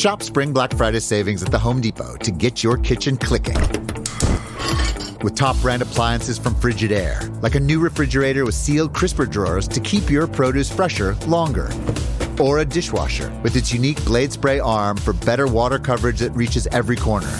Shop Spring Black Friday savings at the Home Depot to get your kitchen clicking. With top brand appliances from Frigidaire, like a new refrigerator with sealed crisper drawers to keep your produce fresher longer. Or a dishwasher with its unique blade spray arm for better water coverage that reaches every corner.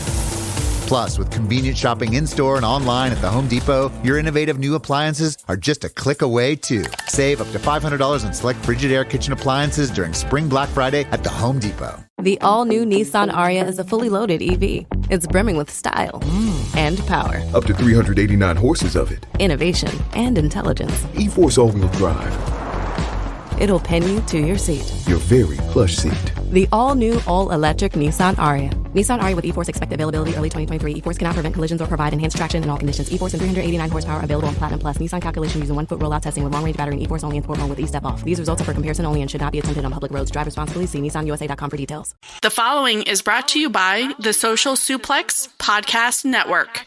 Plus, with convenient shopping in-store and online at the Home Depot, your innovative new appliances are just a click away, too. Save up to $500 on select Frigidaire kitchen appliances during Spring Black Friday at the Home Depot. The all-new Nissan Ariya is a fully loaded EV. It's brimming with style and power. Up to 389 horses of it. Innovation and intelligence. E-Force all-wheel drive. It'll pin you to your seat. Your very plush seat. The all-new, all-electric Nissan Ariya. Nissan Ariya with E-Force expect availability early 2023. E-Force cannot prevent collisions or provide enhanced traction in all conditions. E-Force and 389 horsepower available on Platinum Plus. Nissan calculation using 1-foot rollout testing with long-range battery and E-Force only in sport mode with E-Step off. These results are for comparison only and should not be attempted on public roads. Drive responsibly. See nissanusa.com for details. The following is brought to you by the Social Suplex Podcast Network.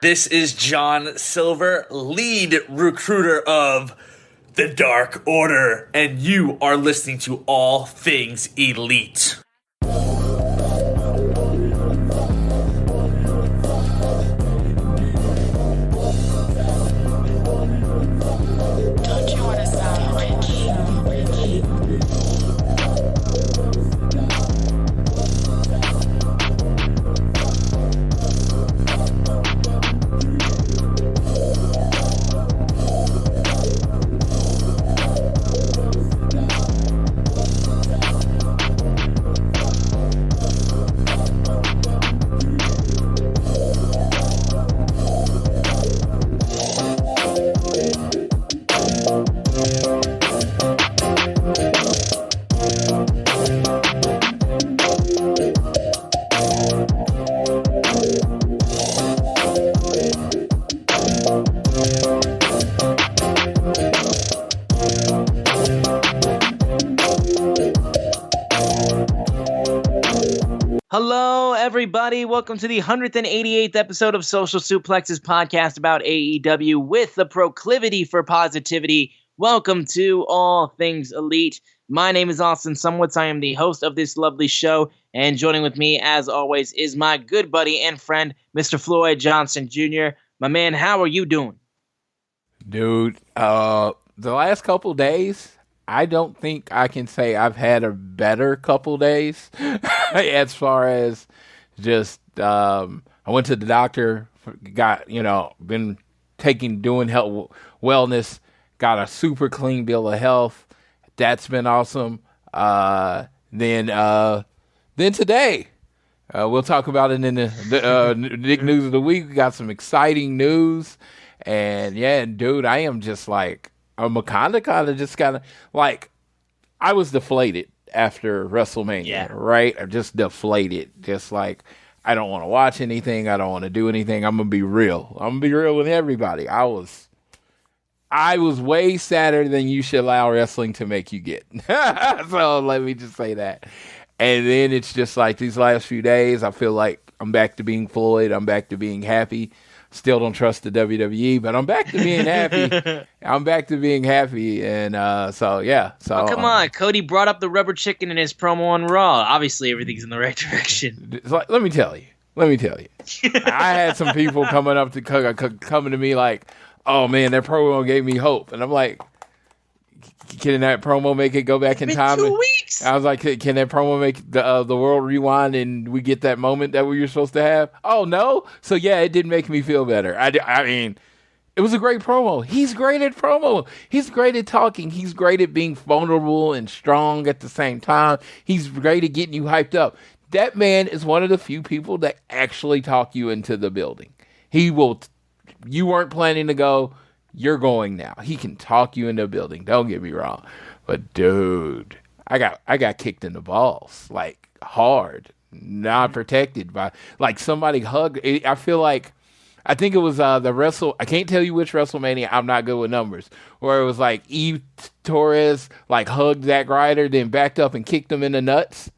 This is John Silver, lead recruiter of the Dark Order, and you are listening to All Things Elite. Hello, everybody. Welcome to the 188th episode of Social Suplex's podcast about AEW with the proclivity for positivity. Welcome to All Things Elite. My name is Austin Sumwitz. I am the host of this lovely show, and joining with me, as always, is my good buddy and friend, Mr. Floyd Johnson Jr. My man, how are you doing? Dude, the last couple days, I don't think I can say I've had a better couple days as far as just, I went to the doctor, been doing health, wellness, got a super clean bill of health. That's been awesome. Then today, we'll talk about it in the Nick News of the Week. We got some exciting news. And yeah, dude, I am just like, I'm kind of just like, I was deflated after WrestleMania, right? I'm just deflated. Just like, I don't want to watch anything. I don't want to do anything. I'm going to be real. I'm going to be real with everybody. I was way sadder than you should allow wrestling to make you get. So let me just say that. And then it's just like these last few days, I feel like I'm back to being Floyd. I'm back to being happy. Still don't trust the WWE, but I'm back to being happy. I'm back to being happy, and so yeah. So come on, Cody brought up the rubber chicken in his promo on Raw. Obviously, everything's in the right direction. Like, let me tell you. I had some people coming to me like, "Oh man, that promo gave me hope," and I'm like, "Can that promo make it go back in time?" 2 weeks. I was like, "Can that promo make the world rewind and we get that moment that we were supposed to have?" Oh no! So yeah, it did make me feel better. I mean, it was a great promo. He's great at promo. He's great at talking. He's great at being vulnerable and strong at the same time. He's great at getting you hyped up. That man is one of the few people that actually talk you into the building. He will. You weren't planning to go. You're going now. He can talk you into the building. Don't get me wrong. But dude, I got kicked in the balls, like hard, not protected by, like somebody hugged. I feel like, I think it was I can't tell you which WrestleMania, I'm not good with numbers, where it was like Eve Torres like hugged Zack Ryder, then backed up and kicked him in the nuts.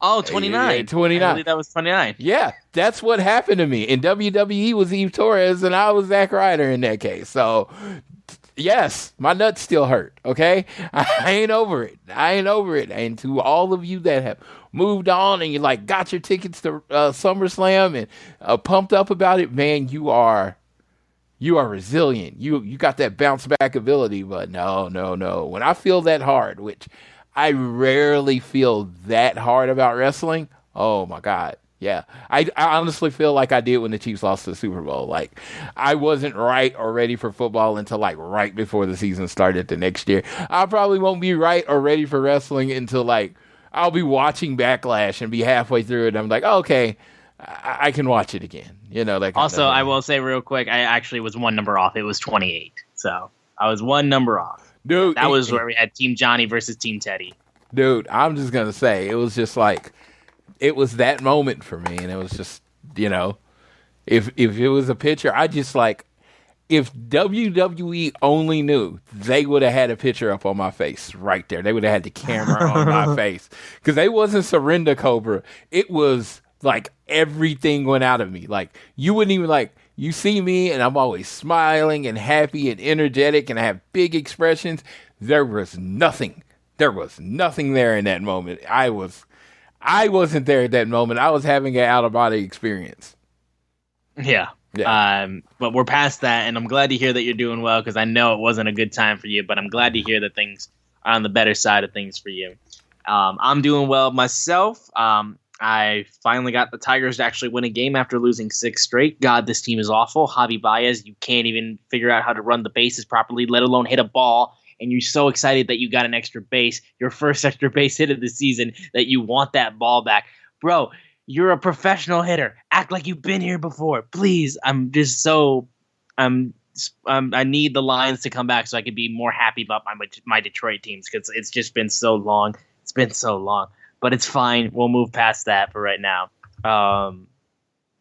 Oh, 29. 29. I believe that was 29. Yeah, that's what happened to me. In WWE was Eve Torres, and I was Zack Ryder in that case. So Yes, my nuts still hurt, okay? I ain't over it. And to all of you that have moved on and you like got your tickets to SummerSlam and pumped up about it, man, you are resilient. You got that bounce back ability, but no. When I feel that hard, which I rarely feel that hard about wrestling, oh my God. Yeah, I honestly feel like I did when the Chiefs lost the Super Bowl. Like, I wasn't right or ready for football until like right before the season started the next year. I probably won't be right or ready for wrestling until like I'll be watching Backlash and be halfway through it. And I'm like, oh, okay, I can watch it again. You know, that kind also, of thing. I will say real quick, I actually was one number off. It was 28. So I was one number off. Dude, that was where we had Team Johnny versus Team Teddy. Dude, I'm just going to say, it was just like, it was that moment for me, and it was just, you know, if it was a picture, I just like, if WWE only knew, they would have had a picture up on my face right there. They would have had the camera on my face, because it wasn't Surrender Cobra. It was like everything went out of me. Like, you wouldn't even like, you see me, and I'm always smiling and happy and energetic, and I have big expressions. There was nothing there in that moment. I wasn't there at that moment. I was having an out-of-body experience. Yeah. But we're past that, and I'm glad to hear that you're doing well, because I know it wasn't a good time for you, but I'm glad to hear that things are on the better side of things for you. I'm doing well myself. I finally got the Tigers to actually win a game after losing 6 straight. God, this team is awful. Javi Baez, you can't even figure out how to run the bases properly, let alone hit a ball. And you're so excited that you got an extra base, your first extra base hit of the season, that you want that ball back. Bro, you're a professional hitter. Act like you've been here before. Please. I need the Lions to come back so I can be more happy about my Detroit teams, because it's just been so long. It's been so long. But it's fine. We'll move past that for right now.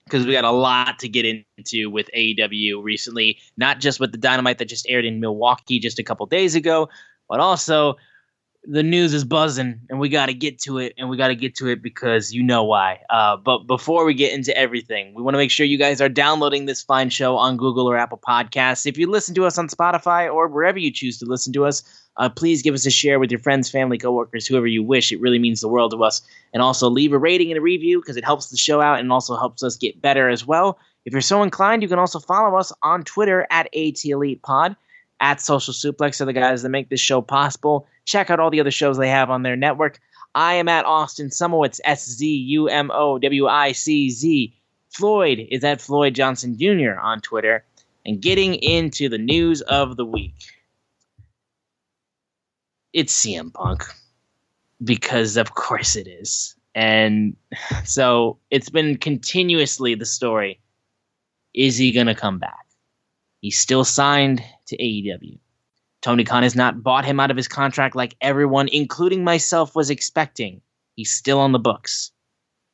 Because we got a lot to get into with AEW recently, not just with the Dynamite that just aired in Milwaukee just a couple days ago, but also the news is buzzing, and we got to get to it, because you know why. But before we get into everything, we want to make sure you guys are downloading this fine show on Google or Apple Podcasts. If you listen to us on Spotify or wherever you choose to listen to us, please give us a share with your friends, family, coworkers, whoever you wish. It really means the world to us. And also leave a rating and a review, because it helps the show out and also helps us get better as well. If you're so inclined, you can also follow us on Twitter at ATElitePod. At Social Suplex are the guys that make this show possible. Check out all the other shows they have on their network. I am at Austin Sumowicz, SZUMOWICZ. Floyd is at Floyd Johnson Jr. on Twitter. And getting into the news of the week, it's CM Punk, because of course it is. And so it's been continuously the story. Is he going to come back? He's still signed to AEW. Tony Khan has not bought him out of his contract like everyone, including myself, was expecting. He's still on the books.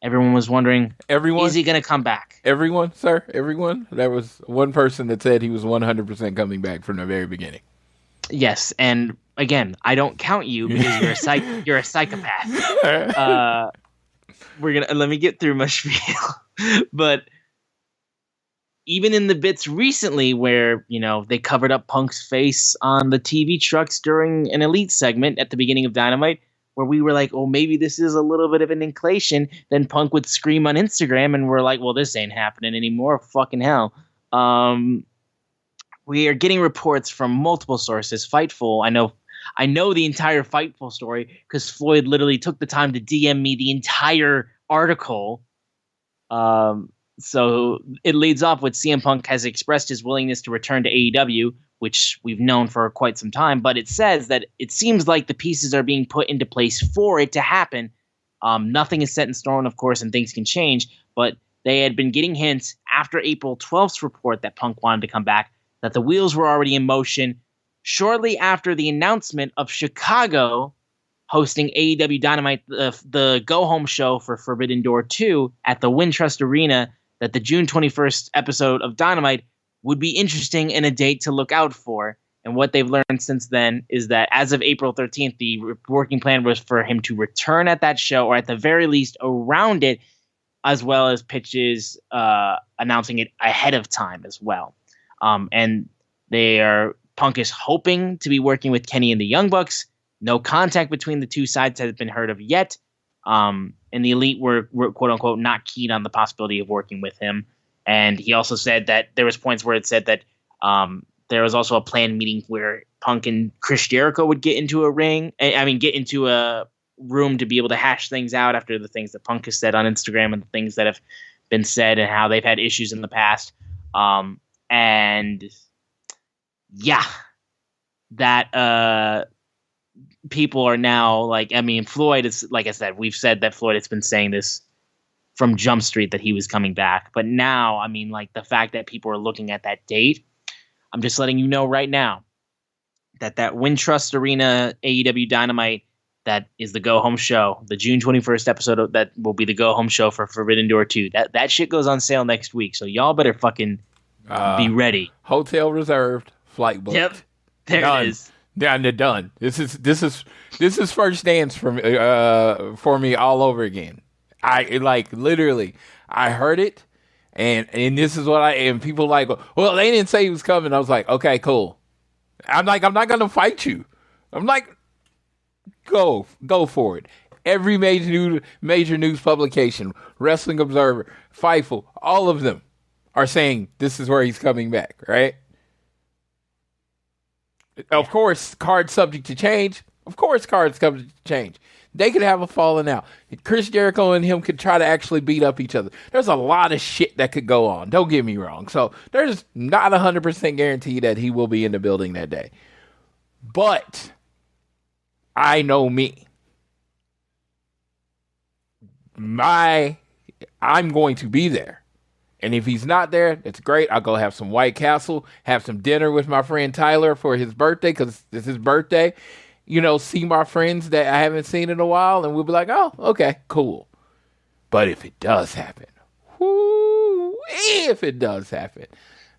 Everyone was wondering, is he going to come back? Everyone, sir? Everyone? There was one person that said he was 100% coming back from the very beginning. Yes, and again, I don't count you because you're a psychopath. Let me get through my spiel. But even in the bits recently where, you know, they covered up Punk's face on the TV trucks during an Elite segment at the beginning of Dynamite, where we were like, oh, maybe this is a little bit of an inclination, then Punk would scream on Instagram, and we're like, well, this ain't happening anymore. Fucking hell. We are getting reports from multiple sources. Fightful, I know the entire Fightful story, because Floyd literally took the time to DM me the entire article. So it leads off with CM Punk has expressed his willingness to return to AEW, which we've known for quite some time. But it says that it seems like the pieces are being put into place for it to happen. Nothing is set in stone, of course, and things can change. But they had been getting hints after April 12th's report that Punk wanted to come back, that the wheels were already in motion. Shortly after the announcement of Chicago hosting AEW Dynamite, the go-home show for Forbidden Door 2 at the Wintrust Arena, that the June 21st episode of Dynamite would be interesting and a date to look out for. And what they've learned since then is that as of April 13th, the working plan was for him to return at that show, or at the very least around it, as well as pitches announcing it ahead of time as well. And they are Punk is hoping to be working with Kenny and the Young Bucks. No contact between the two sides has been heard of yet. And the Elite were quote unquote not keen on the possibility of working with him. And he also said that there was points where it said that there was also a planned meeting where Punk and Chris Jericho would get into a room to be able to hash things out after the things that Punk has said on Instagram and the things that have been said and how they've had issues in the past. And yeah, that people are now like, Floyd is, like I said, we've said that Floyd has been saying this from Jump Street that he was coming back. But now, the fact that people are looking at that date, I'm just letting you know right now that Wintrust Arena AEW Dynamite, that is the go-home show, the June 21st episode that will be the go-home show for Forbidden Door 2. That shit goes on sale next week, so y'all better fucking be ready. Hotel reserved, flight booked. Yep, there done. It is. Yeah, they're done. This is first dance for me all over again. I literally, I heard it, and this is what and people like, well, they didn't say he was coming. I was like, okay, cool. I'm not gonna fight you. I'm like, go for it. Every major news publication, Wrestling Observer, Fightful, all of them are saying this is where he's coming back, right? Of course, cards subject to change. Of course, cards subject to change. They could have a falling out. Chris Jericho and him could try to actually beat up each other. There's a lot of shit that could go on. Don't get me wrong. So there's not 100% guarantee that he will be in the building that day. But I know me. I'm going to be there. And if he's not there, it's great. I'll go have some White Castle, have some dinner with my friend Tyler for his birthday, because it's his birthday. See my friends that I haven't seen in a while, and we'll be like, oh, okay, cool. But if it does happen,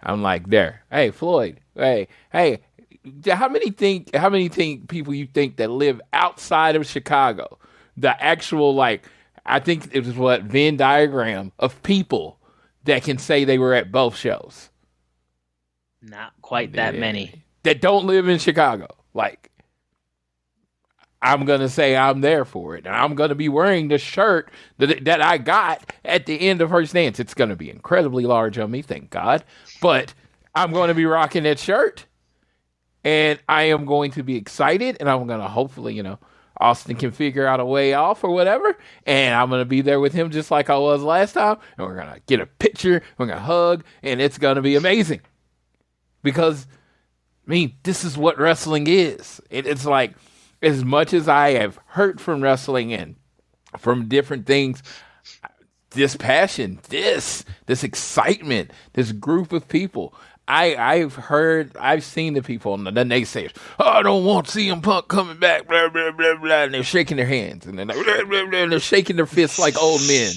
I'm like, there. Hey, Floyd. Hey. How many people you think that live outside of Chicago? The actual, I think it was Venn diagram of people that can say they were at both shows. Not quite that many. That don't live in Chicago. I'm going to say I'm there for it. And I'm going to be wearing the shirt that I got at the end of First Dance. It's going to be incredibly large on me, thank God. But I'm going to be rocking that shirt. And I am going to be excited. And I'm going to hopefully, Austin can figure out a way off or whatever. And I'm going to be there with him just like I was last time. And we're going to get a picture. We're going to hug. And it's going to be amazing. Because, this is what wrestling is. It's like, as much as I have heard from wrestling and from different things, this passion, this excitement, this group of people, I've seen the people, and the naysayers, I don't want CM Punk coming back, blah, blah, blah, blah, and they're shaking their hands, and they're like, blah, blah, blah, and they're shaking their fists like old men,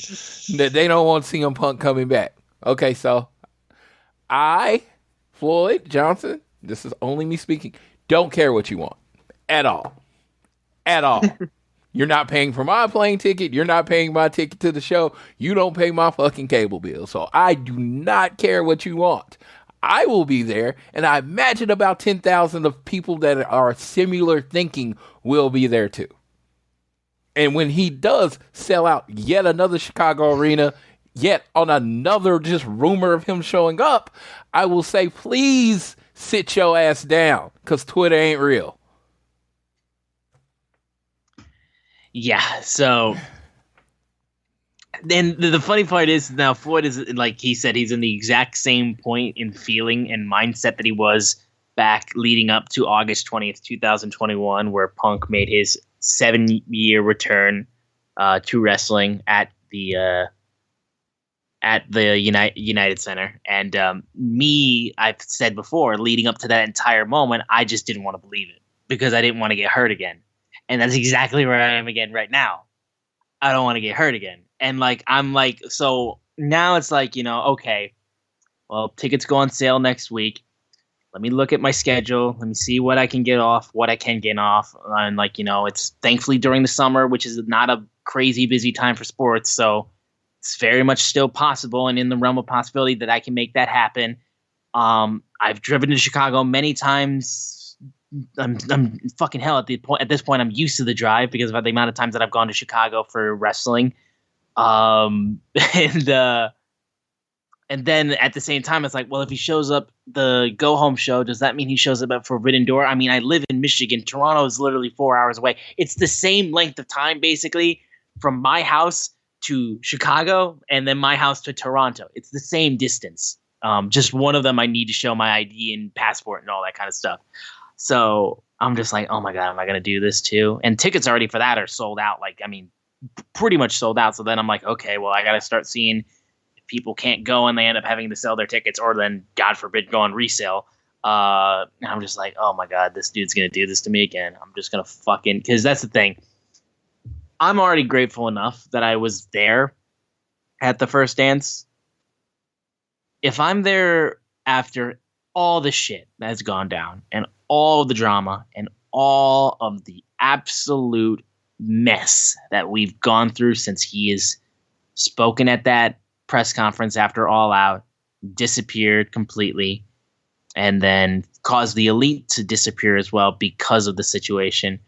that they don't want CM Punk coming back. Okay, so Floyd Johnson, this is only me speaking, don't care what you want at all. At all. You're not paying for my plane ticket. You're not paying my ticket to the show. You don't pay my fucking cable bill. So I do not care what you want. I will be there, and I imagine about 10,000 of people that are similar thinking will be there too. And when he does sell out yet another Chicago arena, yet on another just rumor of him showing up, I will say, please sit your ass down, because Twitter ain't real. Yeah, so then the funny part is now Floyd is, like he said, he's in the exact same point in feeling and mindset that he was back leading up to August 20th, 2021, where Punk made his 7-year return to wrestling at the United Center. And I've said before, leading up to that entire moment, I just didn't want to believe it because I didn't want to get hurt again. And that's exactly where I am again right now. I don't want to get hurt again. And so now it's okay, well, tickets go on sale next week. Let me look at my schedule. Let me see what I can get off, what I can get off. And it's thankfully during the summer, which is not a crazy busy time for sports. So it's very much still possible and in the realm of possibility that I can make that happen. I've driven to Chicago many times. I'm fucking hell at this point. I'm used to the drive because of the amount of times that I've gone to Chicago for wrestling. And then at the same time, it's like, well, if he shows up the go home show, does that mean he shows up at Forbidden Door? I mean, I live in Michigan. Toronto is literally 4 hours away. It's the same length of time, basically, from my house to Chicago and then my house to Toronto. It's the same distance. Just one of them, I need to show my ID and passport and all that kind of stuff. So I'm just like, oh my God, am I going to do this too? And tickets already for that are sold out. Like, I mean, pretty much sold out. So then I'm like, okay, well, I got to start seeing if people can't go and they end up having to sell their tickets or then, God forbid, go on resale. And I'm just like, oh my God, this dude's going to do this to me again. I'm just going to fucking, because that's the thing. I'm already grateful enough that I was there at the first dance. If I'm there after all the shit that has gone down and all the drama and all of the absolute mess that we've gone through since he has spoken at that press conference after All Out, disappeared completely, and then caused the Elite to disappear as well because of the situation.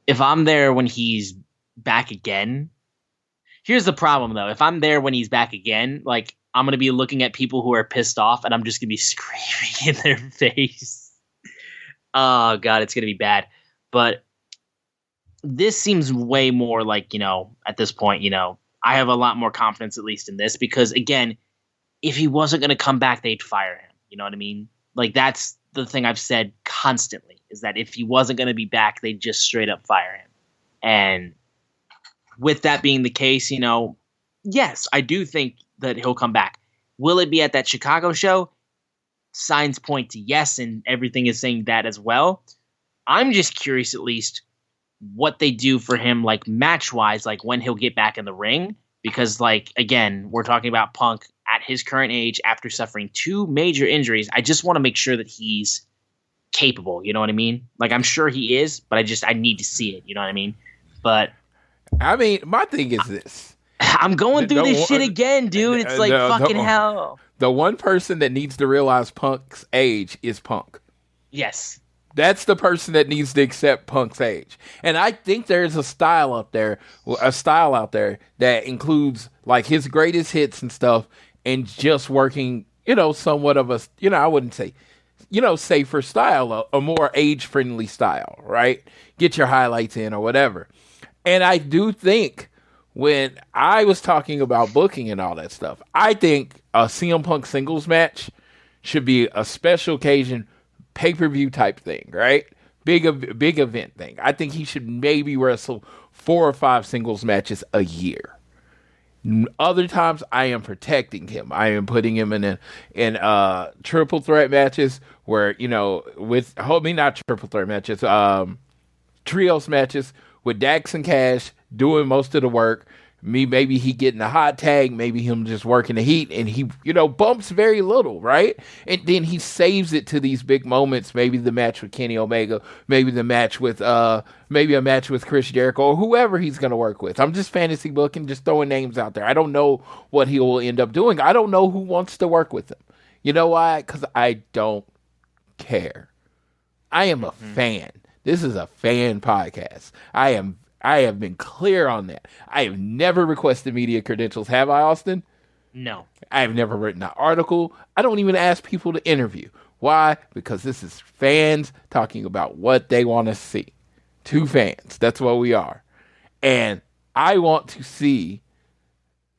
If I'm there when he's back again, here's the problem though. If I'm there when he's back again, like, I'm going to be looking at people who are pissed off and I'm just going to be screaming in their face. Oh God, it's going to be bad. But this seems way more like, at this point, I have a lot more confidence, at least in this, because again, if he wasn't going to come back, they'd fire him. You know what I mean? Like, that's the thing I've said constantly, is that if he wasn't going to be back, they'd just straight up fire him. And with that being the case, yes, I do think that he'll come back. Will it be at that Chicago show? Signs point to yes, and everything is saying that as well. I'm just curious, at least, what they do for him, like, match-wise, like, when he'll get back in the ring. Because, like, again, we're talking about Punk at his current age after suffering 2 major injuries. I just want to make sure that he's capable, you know what I mean? Like, I'm sure he is, but I need to see it, you know what I mean? But I mean, my thing is this. I'm going through this shit again, dude. It's like fucking hell. The one person that needs to realize Punk's age is Punk. Yes. That's the person that needs to accept Punk's age. And I think there's a style out there that includes like his greatest hits and stuff and just working, somewhat of a, I wouldn't say, safer style, a more age-friendly style, right? Get your highlights in or whatever. And I do think when I was talking about booking and all that stuff, I think a CM Punk singles match should be a special occasion pay-per-view type thing, right? Big event thing. I think he should maybe wrestle 4 or 5 singles matches a year. Other times, I am protecting him. I am putting him in triple threat matches where, not triple threat matches, trios matches with Dax and Cash doing most of the work. Maybe he getting a hot tag, maybe him just working the heat, and he, bumps very little, right? And then he saves it to these big moments, maybe the match with Kenny Omega, maybe the match with, maybe a match with Chris Jericho, or whoever he's going to work with. I'm just fantasy booking, just throwing names out there. I don't know what he will end up doing. I don't know who wants to work with him. You know why? Because I don't care. I am a fan. This is a fan podcast. I have been clear on that. I have never requested media credentials. Have I, Austin? No. I have never written an article. I don't even ask people to interview. Why? Because this is fans talking about what they want to see. 2 fans. That's what we are. And I want to see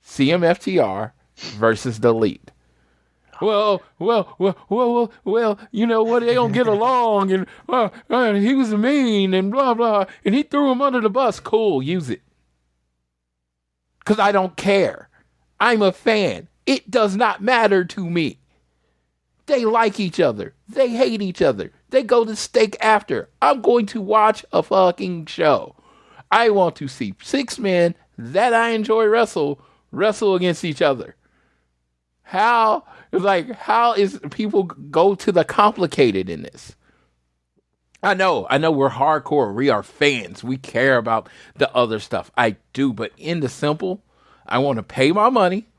CMFTR versus the Elite. Well, you know what? They don't get along, and he was mean, and blah, blah, and he threw him under the bus. Cool, use it. Because I don't care. I'm a fan. It does not matter to me. They like each other. They hate each other. They go to steak after. I'm going to watch a fucking show. I want to see 6 men that I enjoy wrestle against each other. How is people go to the complicated in this? I know we're hardcore. We are fans. We care about the other stuff. I do, but in the simple, I want to pay my money.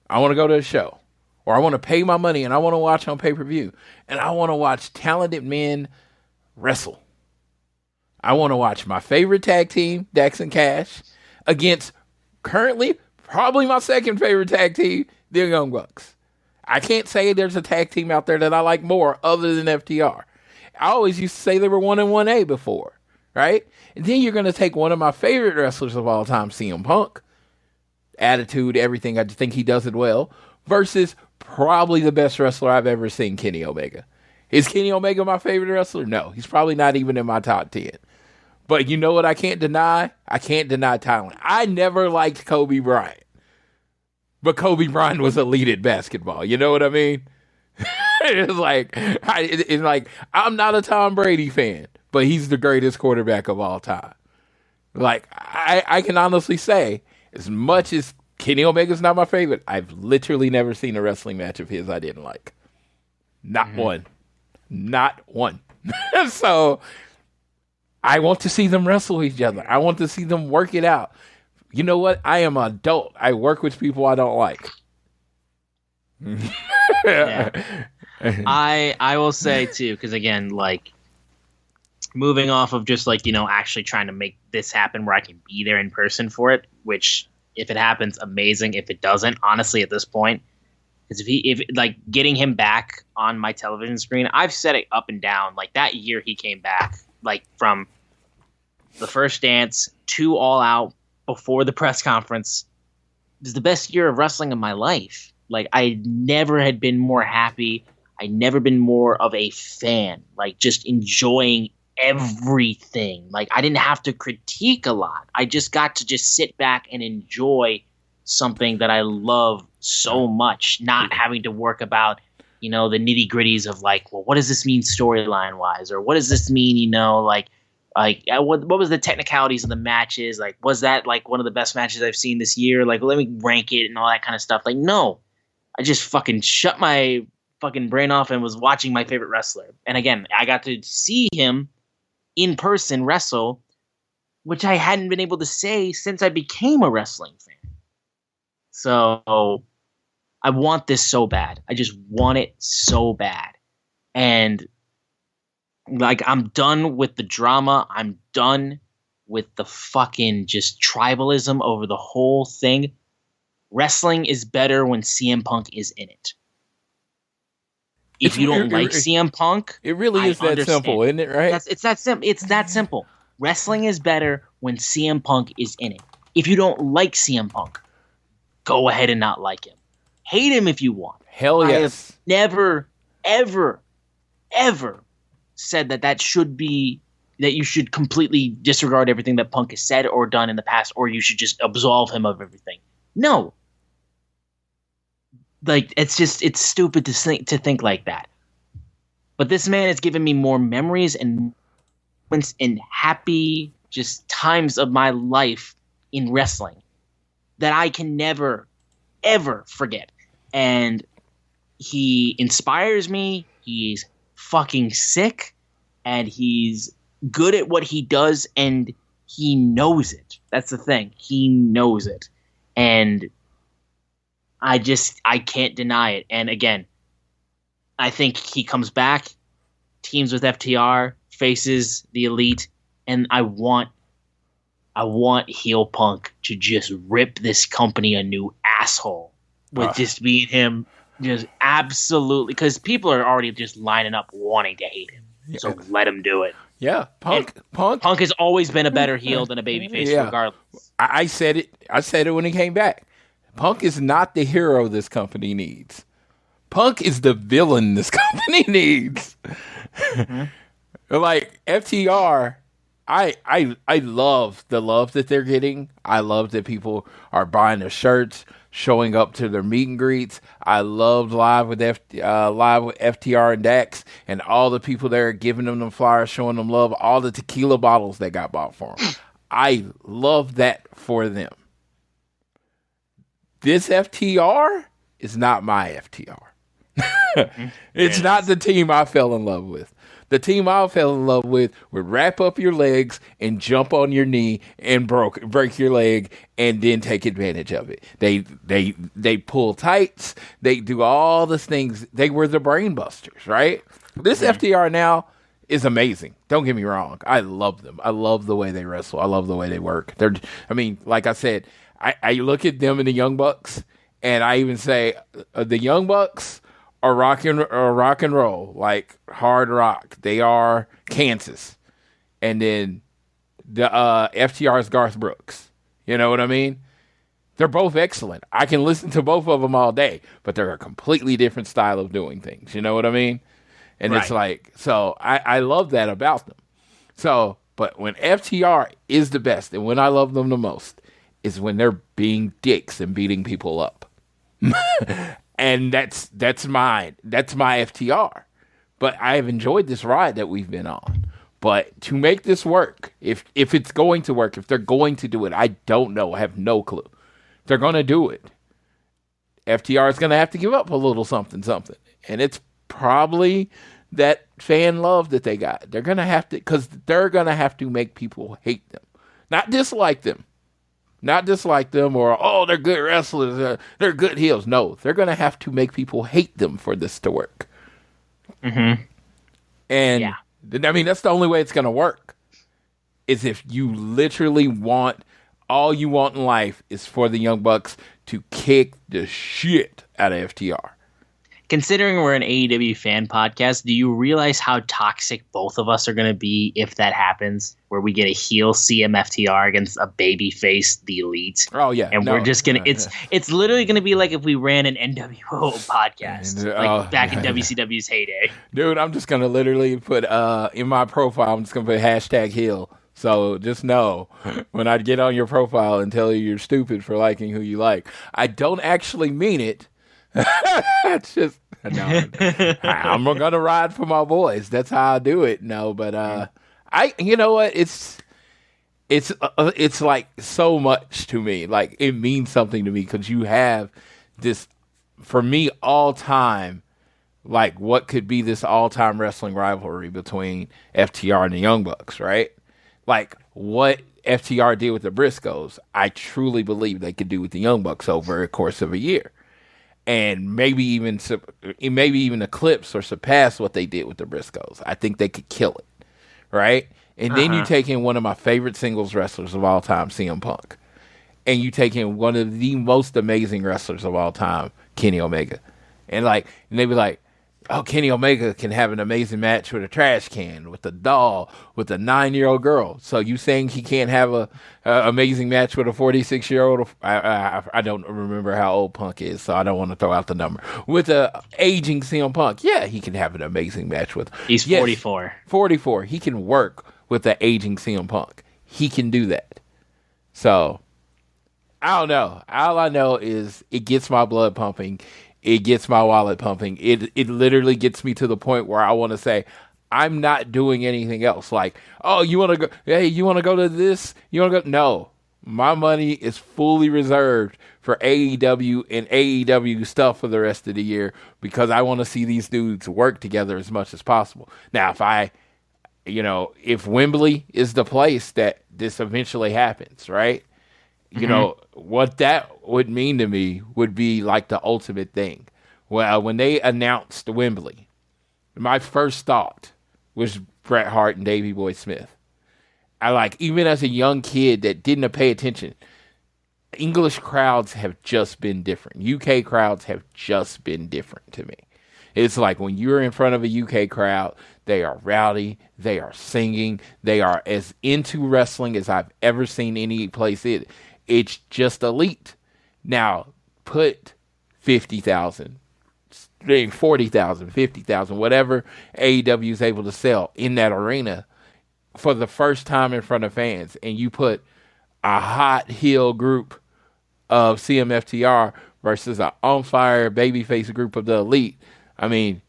I want to go to a show. or I want to pay my money and I want to watch on pay-per-view, and I want to watch talented men wrestle. I want to watch my favorite tag team, Dax and Cash, against currently probably my second favorite tag team, the Young Bucks. I can't say there's a tag team out there that I like more other than FTR. I always used to say they were 1 and 1A before, right? And then you're going to take one of my favorite wrestlers of all time, CM Punk, attitude, everything. I just think he does it well, versus probably the best wrestler I've ever seen, Kenny Omega. Is Kenny Omega my favorite wrestler? No, he's probably not even in my top 10. But you know what I can't deny? I can't deny talent. I never liked Kobe Bryant. But Kobe Bryant was elite at basketball. You know what I mean? It's like I'm not a Tom Brady fan, but he's the greatest quarterback of all time. Like, I can honestly say, as much as Kenny Omega's not my favorite, I've literally never seen a wrestling match of his I didn't like. Not one. Not one. So I want to see them wrestle each other. I want to see them work it out. You know what? I am an adult. I work with people I don't like. Yeah. I will say too, because again, like, moving off of just like, actually trying to make this happen where I can be there in person for it, which if it happens, amazing. If it doesn't, honestly, at this point, because if like getting him back on my television screen, I've said it up and down. Like that year he came back, like from the first dance to All Out before the press conference, it was the best year of wrestling of my life. Like I never had been more happy. I never been more of a fan, like just enjoying everything. Like I didn't have to critique a lot. I just got to just sit back and enjoy something that I love so much, not having to work about, the nitty gritties of like, well, what does this mean storyline wise? Or what does this mean, what was the technicalities of the matches? Like, was that like one of the best matches I've seen this year? Like, let me rank it and all that kind of stuff. Like, no, I just fucking shut my fucking brain off and was watching my favorite wrestler. And again, I got to see him in person wrestle, which I hadn't been able to say since I became a wrestling fan. So I want this so bad. I just want it so bad. And like, I'm done with the drama. I'm done with the fucking just tribalism over the whole thing. Wrestling is better when CM Punk is in it. If you don't like CM Punk, it really is that simple, isn't it? Right? It's that simple. It's that simple. Wrestling is better when CM Punk is in it. If you don't like CM Punk, go ahead and not like him. Hate him if you want. Hell yes. I have never, ever, ever said that should be, that you should completely disregard everything that Punk has said or done in the past, or you should just absolve him of everything. No. Like, it's stupid to think like that. But this man has given me more memories and happy just times of my life in wrestling that I can never, ever forget. And he inspires me. He's fucking sick, and he's good at what he does, and he knows it. That's the thing. He knows it. And I can't deny it. And again, I think he comes back, teams with FTR, faces the Elite, and I want heel Punk to just rip this company a new asshole with just being him, just absolutely, because people are already just lining up wanting to hate him. Yeah. So let him do it. Yeah, Punk has always been a better heel than a babyface, regardless. I said it. I said it when he came back. Punk is not the hero this company needs. Punk is the villain this company needs. Mm-hmm. Like FTR, I love the love that they're getting. I love that people are buying their shirts, showing up to their meet and greets. I loved live with FTR and Dax, and all the people there giving them flyers, showing them love. All the tequila bottles that got bought for them. I love that for them. This FTR is not my FTR. It's not the team I fell in love with. The team I fell in love with would wrap up your legs and jump on your knee and break your leg and then take advantage of it. They pull tights. They do all these things. They were the brain busters, right? This FTR now is amazing. Don't get me wrong. I love them. I love the way they wrestle. I love the way they work. Like I said, I look at them and the Young Bucks, and I even say the Young Bucks are rock and roll, like hard rock. They are Kansas. And then the FTR is Garth Brooks. You know what I mean? They're both excellent. I can listen to both of them all day, but they're a completely different style of doing things. You know what I mean? And It's like, so I love that about them. So, but when FTR is the best and when I love them the most is when they're being dicks and beating people up. And that's my FTR. But I have enjoyed this ride that we've been on. But to make this work, if it's going to work, if they're going to do it, I don't know. I have no clue. If they're going to do it, FTR is going to have to give up a little something. And it's probably that fan love that they got. They're going to have to, because they're going to have to make people hate them. Not dislike them. Or, oh, they're good wrestlers. They're good heels. No, they're going to have to make people hate them for this to work. Mm-hmm. And, yeah. I mean, that's the only way it's going to work. Is if you literally all you want in life is for the Young Bucks to kick the shit out of FTR. Considering we're an AEW fan podcast, do you realize how toxic both of us are going to be if that happens? Where we get a heel CMFTR against a babyface The Elite. Oh yeah, and we're just gonna. It's literally going to be like if we ran an NWO podcast, back in WCW's heyday. Dude, I'm just gonna literally put in my profile. I'm just gonna put #heel. So just know when I get on your profile and tell you you're stupid for liking who you like, I don't actually mean it. It's just I'm gonna ride for my boys. That's how I do it. No, but you know what? It's like so much to me. Like it means something to me because you have this for me all time. Like what could be this all time wrestling rivalry between FTR and the Young Bucks, right? Like what FTR did with the Briscoes, I truly believe they could do with the Young Bucks over a course of a year. And maybe even eclipse or surpass what they did with the Briscoes. I think they could kill it, right? And then you take in one of my favorite singles wrestlers of all time, CM Punk. And you take in one of the most amazing wrestlers of all time, Kenny Omega. And they be like, oh, Kenny Omega can have an amazing match with a trash can, with a doll, with a 9-year-old girl. So you saying he can't have a amazing match with a 46-year-old? I don't remember how old Punk is, so I don't want to throw out the number. With a aging CM Punk, yeah, he can have an amazing match with. He's 44. 44. He can work with the aging CM Punk. He can do that. So I don't know. All I know is it gets my blood pumping. It gets my wallet pumping. It literally gets me to the point where I want to say, I'm not doing anything else. Like, oh, you want to go? Hey, you want to go to this? You want to go? No, my money is fully reserved for AEW and AEW stuff for the rest of the year because I want to see these dudes work together as much as possible. Now, if Wembley is the place that this eventually happens, right? You know, what that would mean to me would be like the ultimate thing. Well, when they announced Wembley, my first thought was Bret Hart and Davey Boy Smith. Even as a young kid that didn't pay attention, English crowds have just been different. UK crowds have just been different to me. It's like when you're in front of a UK crowd, they are rowdy, they are singing, they are as into wrestling as I've ever seen any place in. It's just elite. Now, put 50,000, 40,000, 50,000, whatever AEW is able to sell in that arena for the first time in front of fans, and you put a hot heel group of CMFTR versus an on-fire babyface group of the Elite. I mean,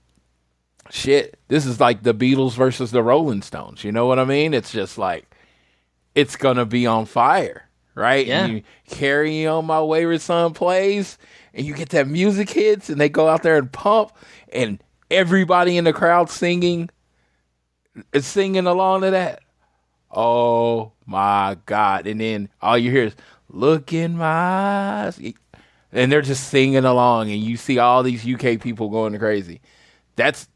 shit, this is like the Beatles versus the Rolling Stones. You know what I mean? It's just like, it's going to be on fire. Right? Yeah. And you Carry On My Wayward Son plays, and you get that music hits, and they go out there and pump, and everybody in the crowd singing. is singing along to that. Oh my God. And then all you hear is, look in my eyes. And they're just singing along, and you see all these UK people going crazy. That's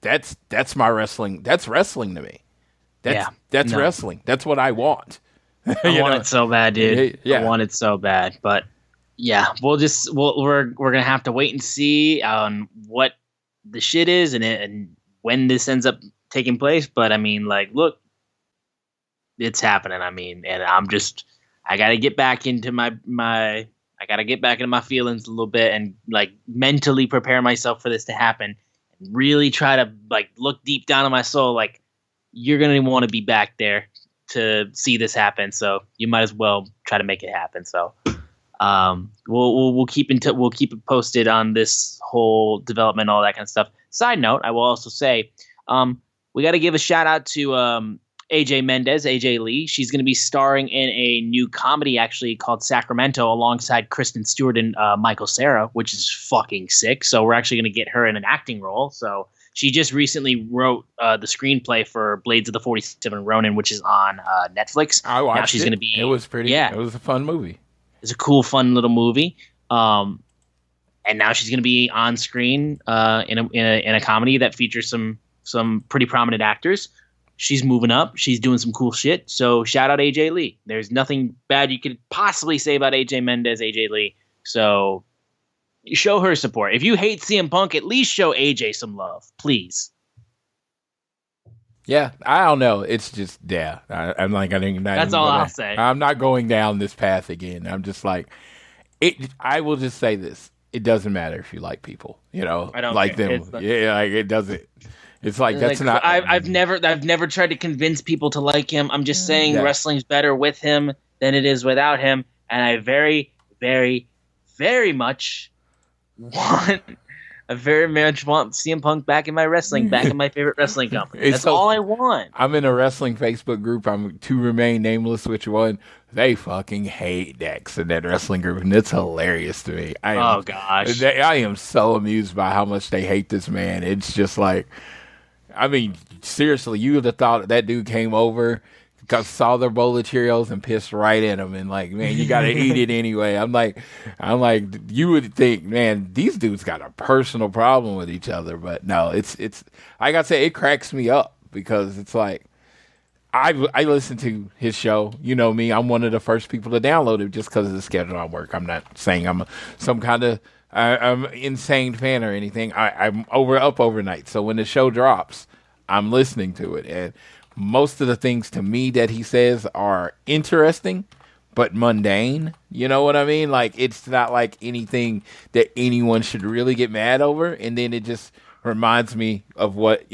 my wrestling. That's wrestling to me. That's wrestling. That's what I want. I want it so bad, dude. Yeah. I want it so bad. But yeah, we're gonna have to wait and see on what the shit is and when this ends up taking place. But I mean, like, look, it's happening. I mean, and I gotta get back into my feelings a little bit and like mentally prepare myself for this to happen. And really try to like look deep down in my soul, like, you're gonna want to be back there to see this happen. So you might as well try to make it happen. So we'll keep it posted on this whole development, all that kind of stuff. Side note, I will also say, we got to give a shout out to AJ Lee. She's going to be starring in a new comedy actually called Sacramento alongside Kristen Stewart and Michael Cera, which is fucking sick. So we're actually going to get her in an acting role. So she just recently wrote the screenplay for Blades of the 47 Ronin, which is on Netflix. I watched now she's going to be. It was pretty. Yeah, it was a fun movie. It's a cool, fun little movie. And now she's going to be on screen in a comedy that features some pretty prominent actors. She's moving up. She's doing some cool shit. So shout out AJ Lee. There's nothing bad you could possibly say about AJ Lee. So show her support. If you hate CM Punk, at least show AJ some love, please. Yeah, I don't know. It's just, I'm like, I think that's all I'll say. I'm not going down this path again. I'm just like, I will just say this. It doesn't matter if you like people, I don't like care. them. Like it doesn't. It's like that's not. I've never tried to convince people to like him. I'm just saying wrestling's better with him than it is without him, and I very, very, very much want CM Punk back in my wrestling, back in my favorite wrestling company. That's all I want. I'm in a wrestling Facebook group. I'm to remain nameless, which one? They fucking hate Dex in that wrestling group, and it's hilarious to me. Oh gosh, I am so amused by how much they hate this man. It's just like, I mean, seriously, you would have thought that dude came over, saw their bowl of Cheerios and pissed right in them, and like, man, you got to eat it anyway. I'm like, you would think, man, these dudes got a personal problem with each other, but no, it's like I say, it cracks me up because it's like, I listen to his show. You know me, I'm one of the first people to download it just because of the schedule I work. I'm not saying I'm some kind of I'm insane fan or anything. I'm up overnight, so when the show drops, I'm listening to it, and most of the things to me that he says are interesting but mundane. You know what I mean? Like, it's not like anything that anyone should really get mad over, and then it just reminds me of what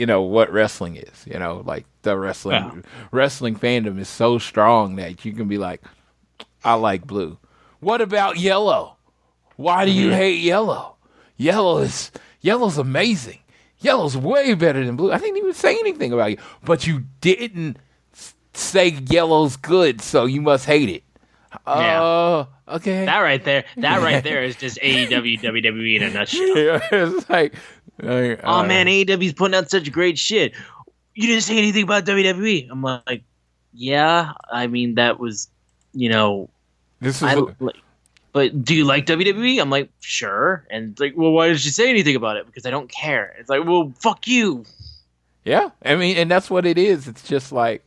wrestling is. Like the wrestling fandom is so strong that you can be like, I like blue. What about yellow? Why do you hate yellow? Yellow's amazing. Yellow's way better than blue. I didn't even say anything about you, but you didn't say yellow's good, so you must hate it. Okay. That right there is just AEW WWE in a nutshell. Yeah, it's like, oh man, AEW's putting out such great shit. You didn't say anything about WWE. I'm like, yeah, I mean that was, this is. But do you like WWE? I'm like, sure. And it's like, well, why did you say anything about it? Because I don't care. It's like, well, fuck you. Yeah, I mean, and that's what it is. It's just like,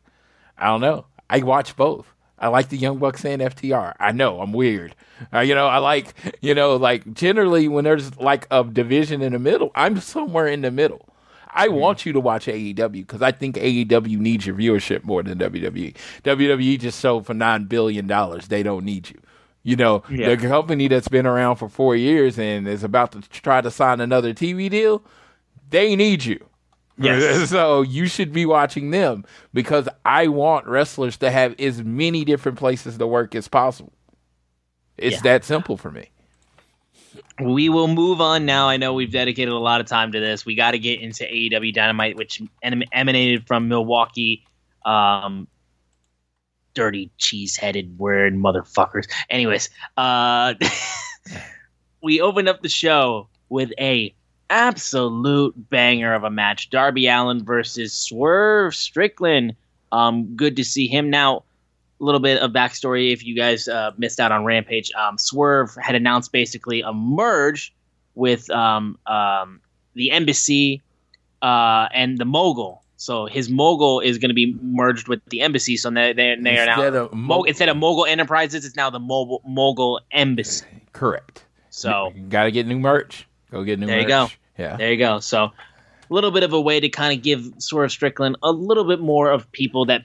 I don't know. I watch both. I like the Young Bucks and FTR. I know, I'm weird. I like, like generally when there's like a division in the middle, I'm somewhere in the middle. I want you to watch AEW because I think AEW needs your viewership more than WWE. WWE just sold for $9 billion. They don't need you. The company that's been around for 4 years and is about to try to sign another TV deal, they need you. Yes. So you should be watching them because I want wrestlers to have as many different places to work as possible. It's that simple for me. We will move on now. I know we've dedicated a lot of time to this. We got to get into AEW Dynamite, which emanated from Milwaukee. Dirty cheese-headed word motherfuckers. Anyways, we opened up the show with a absolute banger of a match. Darby Allin versus Swerve Strickland. Good to see him. Now, a little bit of backstory if you guys missed out on Rampage. Swerve had announced basically a merge with the Embassy and the Mogul. So his Mogul is going to be merged with the Embassy. So they are now instead of Mogul Enterprises, it's now the Mogul Embassy. Correct. So you got to get new merch. Go get new merch. There you go. Yeah. There you go. So a little bit of a way to kind of give Swerve Strickland a little bit more of people that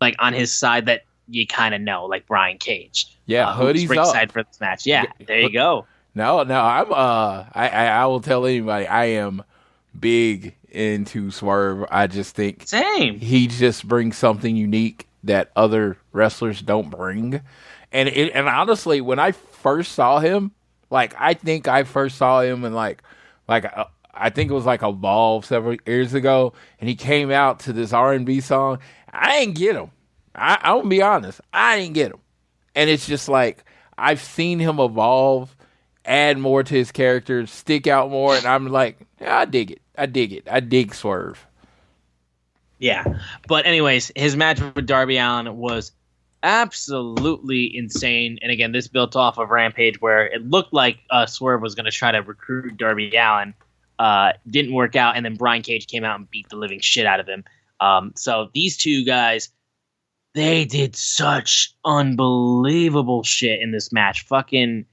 like on his side that you kind of know, like Brian Cage. Yeah, hoodies ringside up for this match. Yeah, there you go. No, I'm I will tell anybody I am big into Swerve. I just think Same. he just brings something unique that other wrestlers don't bring. And honestly, when I first saw him, like I think I first saw him in like I think it was like Evolve several years ago, and he came out to this R&B song. I didn't get him. I'll be honest. I didn't get him. And it's just like I've seen him evolve, add more to his character, stick out more, and I'm like, yeah, I dig it. I dig Swerve. Yeah. But anyways, his match with Darby Allin was absolutely insane. And again, this built off of Rampage where it looked like Swerve was going to try to recruit Darby Allin. Didn't work out, and then Brian Cage came out and beat the living shit out of him. So these two guys, they did such unbelievable shit in this match. Fucking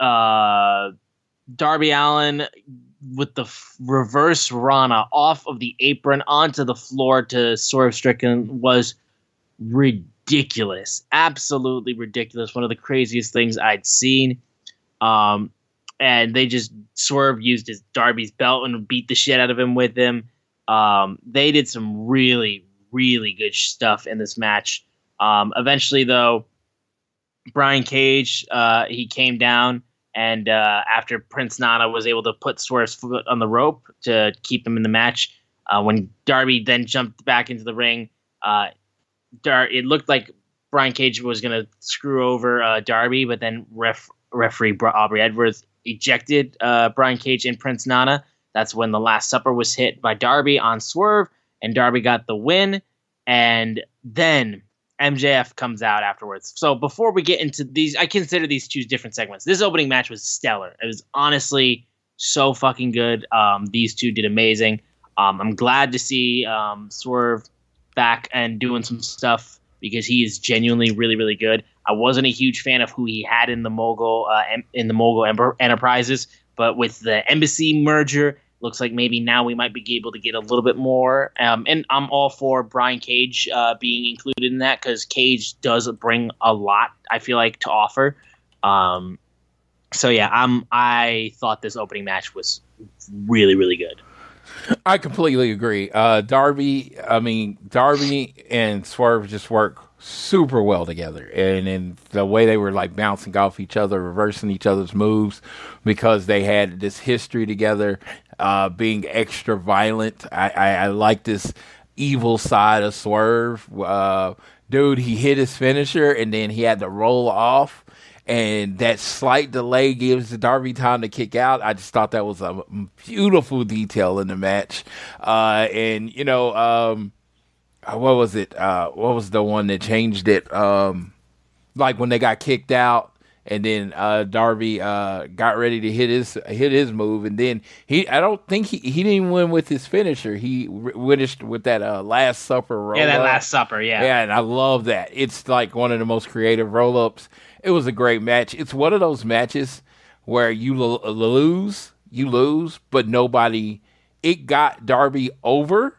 Darby Allin with the reverse Rana off of the apron onto the floor to Swerve Strickland was ridiculous. Absolutely ridiculous. One of the craziest things I'd seen. And they just Swerve used his Darby's belt and beat the shit out of him with him. They did some really, really good stuff in this match. Eventually, though, Brian Cage, he came down, and after Prince Nana was able to put Swerve's foot on the rope to keep him in the match, when Darby then jumped back into the ring, it looked like Brian Cage was going to screw over Darby, but then referee Aubrey Edwards ejected Brian Cage and Prince Nana. That's when the Last Supper was hit by Darby on Swerve, and Darby got the win. And then MJF comes out afterwards. So before we get into these, I consider these two different segments. This opening match was stellar. It was honestly so fucking good. These two did amazing. I'm glad to see Swerve back and doing some stuff because he is genuinely really, really good. I wasn't a huge fan of who he had in the Mogul Enterprises, but with the Embassy merger, looks like maybe now we might be able to get a little bit more. And I'm all for Brian Cage being included in that because Cage does bring a lot, I feel like, to offer. So yeah, I thought this opening match was really, really good. I completely agree. Darby and Swerve just work super well together, and in the way they were like bouncing off each other, reversing each other's moves, because they had this history together, being extra violent. I like this evil side of Swerve. Dude, he hit his finisher and then he had to roll off, and that slight delay gives Darby time to kick out. I just thought that was a beautiful detail in the match. And you know, what was it? What was the one that changed it? Like when they got kicked out, and then Darby got ready to hit his move, and then I don't think he didn't win with his finisher. He finished with that Last Supper roll. Yeah, that Last Supper. Yeah, yeah, and I love that. It's like one of the most creative roll ups. It was a great match. It's one of those matches where you lose, but nobody. It got Darby over,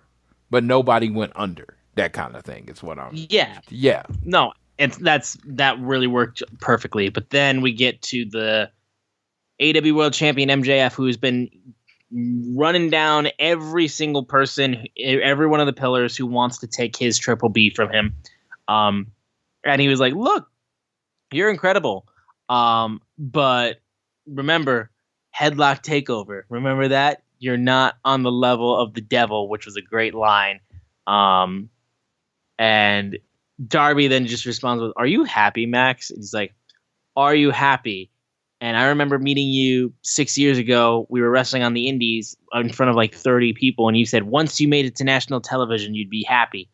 but nobody went under. That kind of thing is what I'm. Yeah. No, that really worked perfectly. But then we get to the AEW World Champion MJF, who's been running down every single person, every one of the pillars who wants to take his Triple B from him. And he was like, "Look, you're incredible, but remember, headlock takeover. Remember that you're not on the level of the devil," which was a great line. And Darby then just responds with, "Are you happy, Max?" And he's like, "Are you happy?" And I remember meeting you 6 years ago. We were wrestling on the Indies in front of like 30 people. And you said, once you made it to national television, you'd be happy.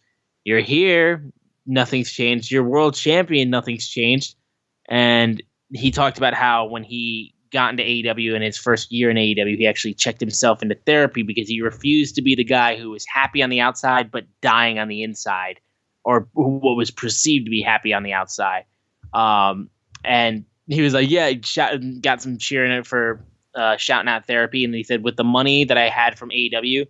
You're here. Nothing's changed. You're world champion. Nothing's changed. And he talked about how when he got into AEW in his first year in AEW, he actually checked himself into therapy because he refused to be the guy who was happy on the outside but dying on the inside, or what was perceived to be happy on the outside. And he was like, yeah, he got some cheering it for shouting out therapy. And he said, with the money that I had from AEW,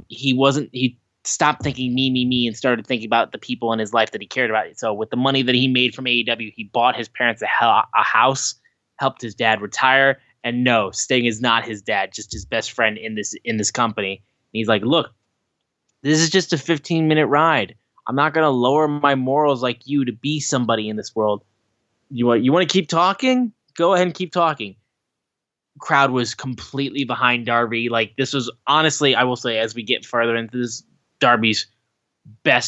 he stopped thinking me, and started thinking about the people in his life that he cared about. So with the money that he made from AEW, he bought his parents a house, helped his dad retire. And no, Sting is not his dad, just his best friend in this company. And he's like, look, this is just a 15-minute ride. I'm not going to lower my morals like you to be somebody in this world. You want to keep talking? Go ahead and keep talking. Crowd was completely behind Darby. Like, this was, honestly, I will say, as we get further into this,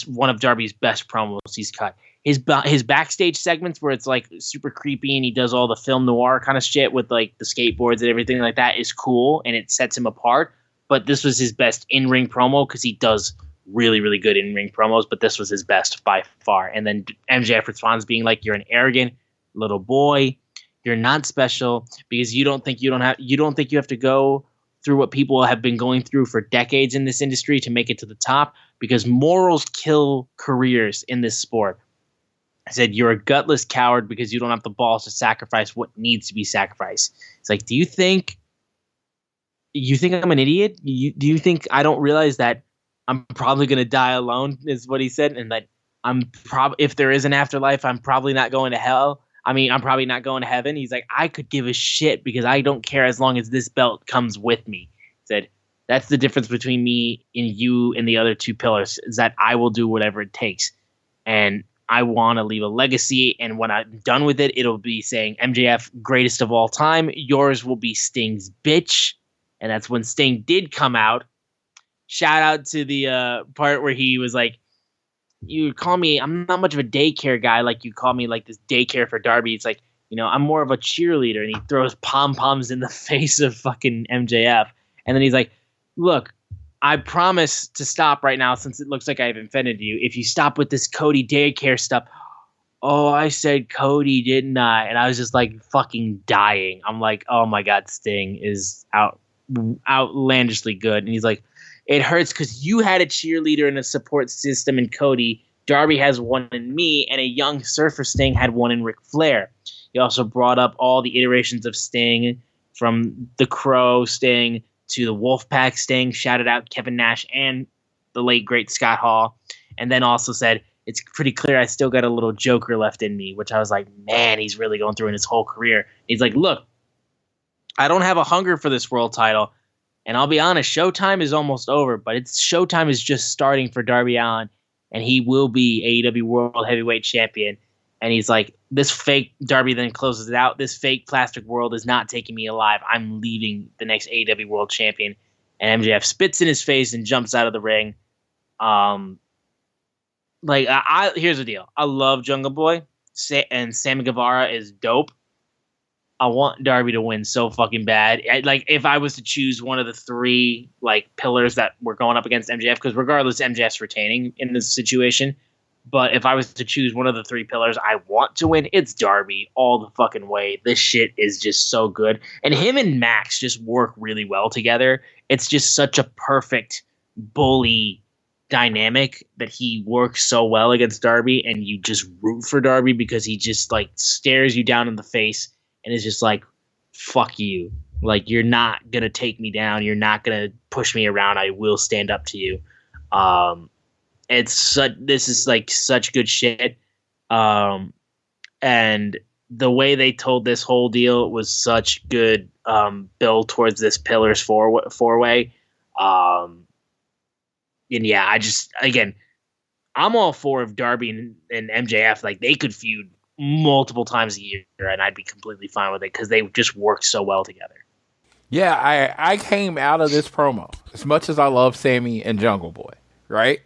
one of Darby's best promos he's cut. His backstage segments where it's like super creepy and he does all the film noir kind of shit with like the skateboards and everything like that is cool and it sets him apart. But this was his best in-ring promo because he does really, really good in-ring promos, but this was his best by far. And then MJF responds being like, you're an arrogant little boy. You're not special because you don't think you have to go through what people have been going through for decades in this industry to make it to the top, because morals kill careers in this sport. I said, you're a gutless coward because you don't have the balls to sacrifice what needs to be sacrificed. It's like, do you think I'm an idiot? Do you think I don't realize that I'm probably going to die alone, is what he said. And that if there is an afterlife, I'm probably not going to hell. I mean, I'm probably not going to heaven. He's like, I could give a shit because I don't care as long as this belt comes with me. He said, that's the difference between me and you and the other two pillars, is that I will do whatever it takes. And I want to leave a legacy. And when I'm done with it, it'll be saying MJF, greatest of all time. Yours will be Sting's bitch. And that's when Sting did come out. Shout out to the part where he was like, you call me, I'm not much of a daycare guy. Like, you call me like this daycare for Darby. It's like, I'm more of a cheerleader. And he throws pom-poms in the face of fucking MJF. And then he's like, look, I promise to stop right now since it looks like I've offended you. If you stop with this Cody daycare stuff. Oh, I said Cody, didn't I? And I was just like fucking dying. I'm like, oh my God, Sting is outlandishly good. And he's like, it hurts because you had a cheerleader and a support system in Cody. Darby has one in me, and a young Surfer Sting had one in Ric Flair. He also brought up all the iterations of Sting, from the Crow Sting to the Wolfpack Sting, shouted out Kevin Nash and the late, great Scott Hall, and then also said, it's pretty clear I still got a little Joker left in me, which I was like, man, he's really going through in his whole career. He's like, look, I don't have a hunger for this world title. And I'll be honest, Showtime is almost over, but Showtime is just starting for Darby Allin, and he will be AEW World Heavyweight Champion. And he's like, this fake, Darby then closes it out, this fake plastic world is not taking me alive. I'm leaving the next AEW World Champion. And MJF spits in his face and jumps out of the ring. Here's the deal. I love Jungle Boy, and Sammy Guevara is dope. I want Darby to win so fucking bad. If I was to choose one of the three pillars that were going up against MJF, because regardless, MJF's retaining in this situation. But if I was to choose one of the three pillars I want to win, it's Darby all the fucking way. This shit is just so good. And him and Max just work really well together. It's just such a perfect bully dynamic that he works so well against Darby, and you just root for Darby because he just stares you down in the face and is just like, fuck you. Like, you're not going to take me down. You're not going to push me around. I will stand up to you. This is such good shit. And the way they told this whole deal was such good build towards this Pillars four-way. And yeah, I'm all for if Darby and MJF, they could feud multiple times a year, and I'd be completely fine with it because they just work so well together. Yeah, I came out of this promo, as much as I love Sammy and Jungle Boy, right?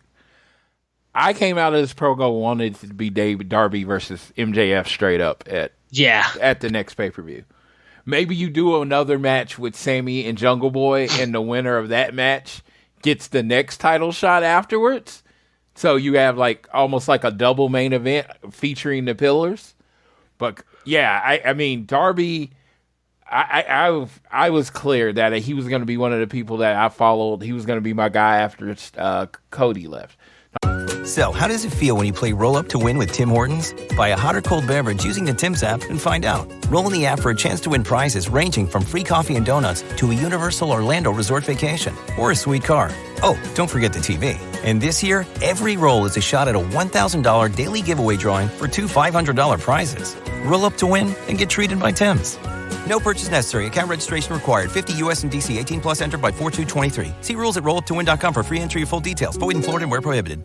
I came out of this promo wanted to be Darby versus MJF straight up at the next pay-per-view. maybe you do another match with Sammy and Jungle Boy, and the winner of that match gets the next title shot afterwards. So you have like almost like a double main event featuring the Pillars. But yeah, I mean, Darby, I was clear that he was going to be one of the people that I followed. He was going to be my guy after Cody left. So, how does it feel when you play Roll Up to Win with Tim Hortons? Buy a hot or cold beverage using the Tim's app and find out. Roll in the app for a chance to win prizes ranging from free coffee and donuts to a Universal Orlando resort vacation or a sweet car. Oh, don't forget the TV. And this year, every roll is a shot at a $1,000 daily giveaway drawing for two $500 prizes. Roll up to win and get treated by Tim's. No purchase necessary. Account registration required. 50 U.S. and D.C. 18 plus entered by 4/2/23. See rules at rolluptowin.com for free entry and full details. Void in Florida and where prohibited.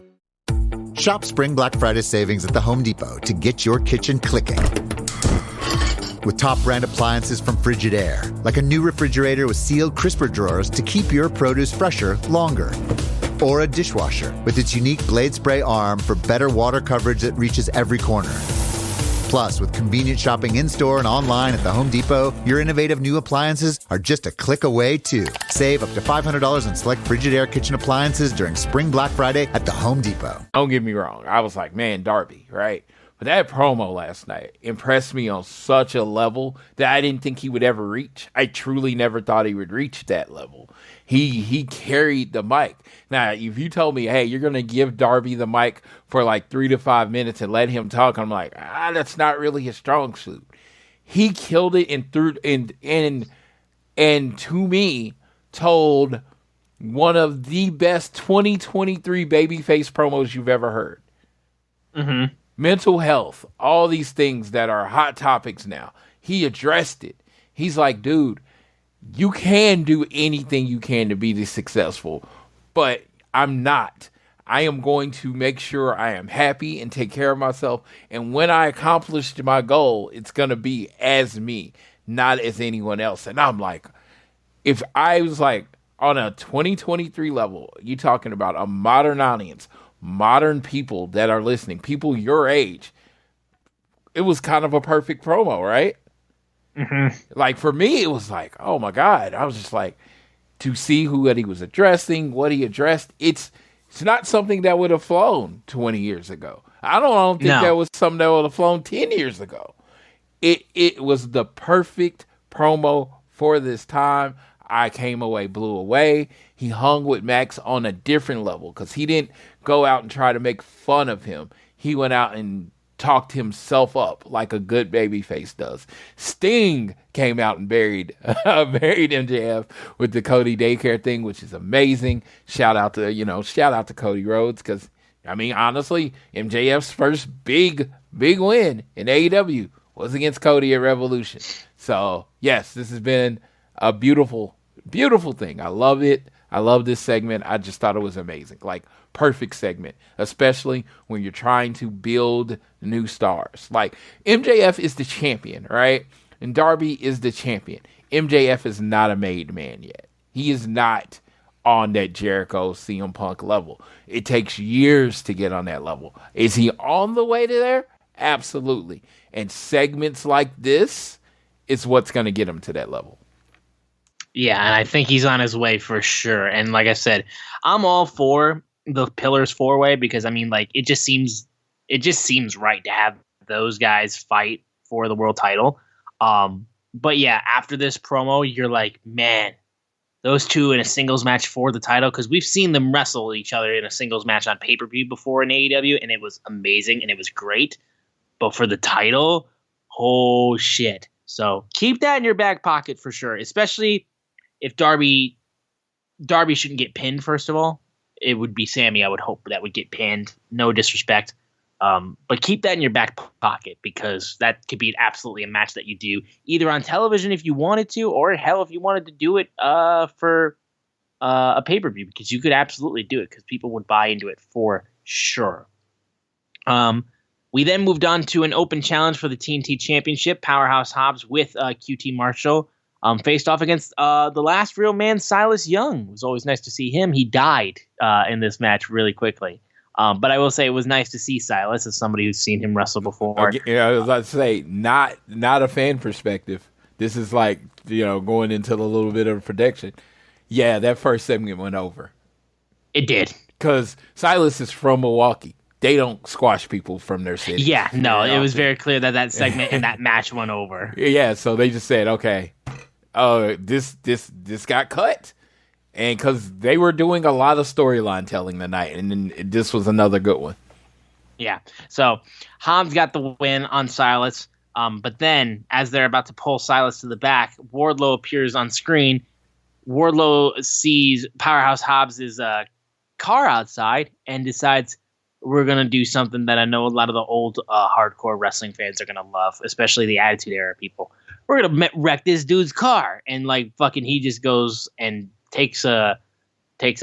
Shop Spring Black Friday savings at the Home Depot to get your kitchen clicking. With top brand appliances from Frigidaire, like a new refrigerator with sealed crisper drawers to keep your produce fresher longer. Or a dishwasher with its unique blade spray arm for better water coverage that reaches every corner. Plus, with convenient shopping in-store and online at the Home Depot, your innovative new appliances are just a click away, too. Save up to $500 on select Frigidaire kitchen appliances during Spring Black Friday at the Home Depot. Don't get me wrong. I was like, man, Darby, right? But that promo last night impressed me on such a level that I didn't think he would ever reach. I truly never thought he would reach that level. He carried the mic. Now, if you told me, hey, you're going to give Darby the mic for like 3 to 5 minutes and let him talk, I'm like, that's not really his strong suit. He killed it and to me told one of the best 2023 babyface promos you've ever heard. Mm-hmm. Mental health, all these things that are hot topics now. He addressed it. He's like, dude, you can do anything you can to be this successful, but I'm not. I am going to make sure I am happy and take care of myself. And when I accomplish my goal, it's going to be as me, not as anyone else. And I'm like, if I was like on a 2023 level, you talking about a modern audience, modern people that are listening, people your age, it was kind of a perfect promo, right? Mm-hmm. Like for me, it was like, oh my God. I was just like, to see what he was addressing, what he addressed. It's not something that would have flown 20 years ago. I don't think that was something that would have flown 10 years ago. It was the perfect promo for this time. I came away, blew away. He hung with Max on a different level because he didn't go out and try to make fun of him. He went out and talked himself up like a good babyface does. Sting came out and buried MJF with the Cody daycare thing, which is amazing. Shout out to Cody Rhodes because, I mean, honestly, MJF's first big win in AEW was against Cody at Revolution. So, yes, this has been a beautiful, beautiful thing. I love it. I love this segment. I just thought it was amazing. Like, perfect segment, especially when you're trying to build new stars. Like, MJF is the champion, right? And Darby is the champion. MJF is not a made man yet. He is not on that Jericho CM Punk level. It takes years to get on that level. Is he on the way to there? Absolutely. And segments like this is what's going to get him to that level. Yeah, and I think he's on his way for sure. And like I said, I'm all for the Pillars 4-way because I mean, like, it just seems right to have those guys fight for the world title. But yeah, after this promo, you're like, man, those two in a singles match for the title, because we've seen them wrestle each other in a singles match on pay-per-view before in AEW, and it was amazing and it was great. But for the title, oh shit. So keep that in your back pocket for sure, especially if Darby shouldn't get pinned, first of all. It would be Sammy, I would hope, that would get pinned. No disrespect. But keep that in your back pocket because that could be absolutely a match that you do either on television if you wanted to, or hell, if you wanted to do it for a pay-per-view, because you could absolutely do it because people would buy into it for sure. We then moved on to an open challenge for the TNT Championship. Powerhouse Hobbs with QT Marshall faced off against the last real man, Silas Young. It was always nice to see him. He died in this match really quickly. But I will say it was nice to see Silas as somebody who's seen him wrestle before. Yeah, I was about to say, not a fan perspective. this is like, going into a little bit of a prediction. Yeah, that first segment went over. It did. Because Silas is from Milwaukee. They don't squash people from their city. Yeah, no, it was very clear that segment and that match went over. Yeah, so they just said, okay, this got cut. And because they were doing a lot of storyline telling the night, and then this was another good one. Yeah, so Hobbs got the win on Silas, but then as they're about to pull Silas to the back, Wardlow appears on screen. Wardlow sees Powerhouse Hobbs' car outside and decides, we're going to do something that I know a lot of the old hardcore wrestling fans are going to love, especially the Attitude Era people. We're going to wreck this dude's car. And he just goes and takes a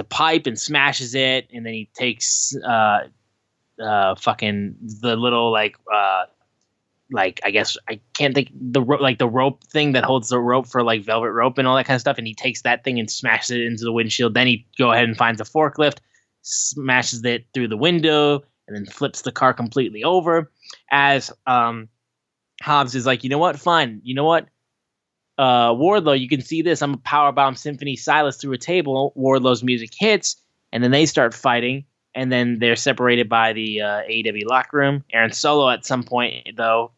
pipe and smashes it, and then he takes the little I guess I can't think the rope thing that holds the rope for velvet rope and all that kind of stuff, and he takes that thing and smashes it into the windshield. Then he go ahead and finds a forklift, smashes it through the window, and then flips the car completely over. As Hobbs is like, you know what? Fine. You know what? Wardlow, you can see this. I'm a powerbomb Symphony Silas through a table. Wardlow's music hits, and then they start fighting, and then they're separated by the AEW locker room. Aaron Solo, at some point, though,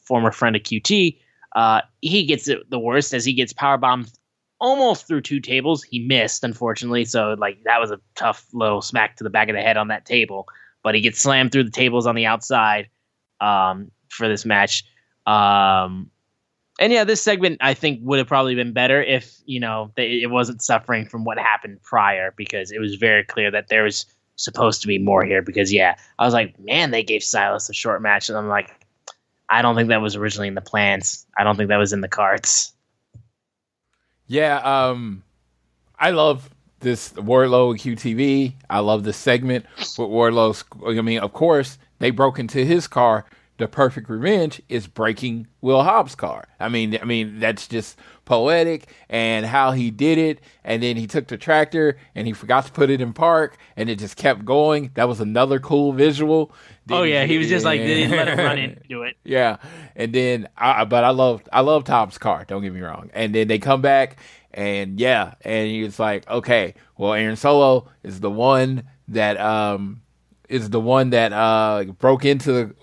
former friend of QT, he gets it the worst as he gets powerbombed almost through two tables. He missed, unfortunately, so that was a tough little smack to the back of the head on that table. But he gets slammed through the tables on the outside for this match. And yeah, this segment I think would have probably been better if it wasn't suffering from what happened prior, because it was very clear that there was supposed to be more here. Because I was like, man, they gave Silas a short match, and I'm like, I don't think that was originally in the plans. I don't think that was in the cards. Yeah, I love this Wardlow QTV. I love this segment with Wardlow's. I mean, of course, they broke into his car. The perfect revenge is breaking Will Hobbs' car. I mean, that's just poetic, and how he did it. And then he took the tractor and he forgot to put it in park, and it just kept going. That was another cool visual. He was just like, they didn't let him run into it. Yeah, and then but I loved Hobbs' car. Don't get me wrong. And then they come back, and he was like, okay, well, Aaron Solo is the one that broke into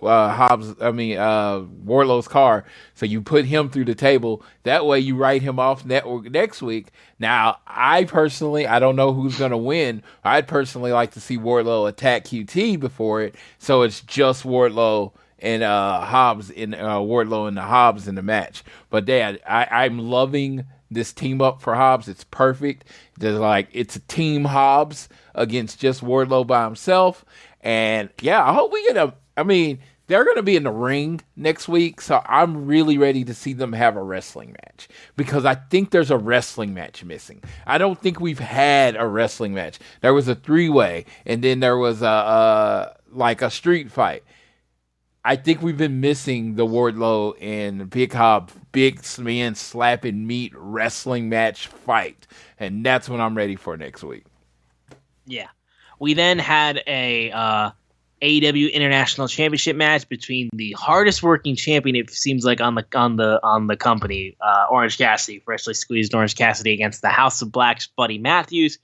Wardlow's car. So you put him through the table. That way you write him off next week. Now, I don't know who's going to win. I'd personally like to see Wardlow attack QT before it. So it's just Wardlow and Hobbs Wardlow and the Hobbs in the match. But I'm loving this team up for Hobbs. It's perfect. It's a team Hobbs against just Wardlow by himself. And I hope we get they're going to be in the ring next week, so I'm really ready to see them have a wrestling match, because I think there's a wrestling match missing. I don't think we've had a wrestling match. There was a 3-way, and then there was a street fight. I think we've been missing the Wardlow and big man slapping meat wrestling match fight, and that's what I'm ready for next week. Yeah. We then had a AEW International Championship match between the hardest working champion, it seems like, on the company, Orange Cassidy, freshly squeezed Orange Cassidy, against the House of Black's Buddy Matthews.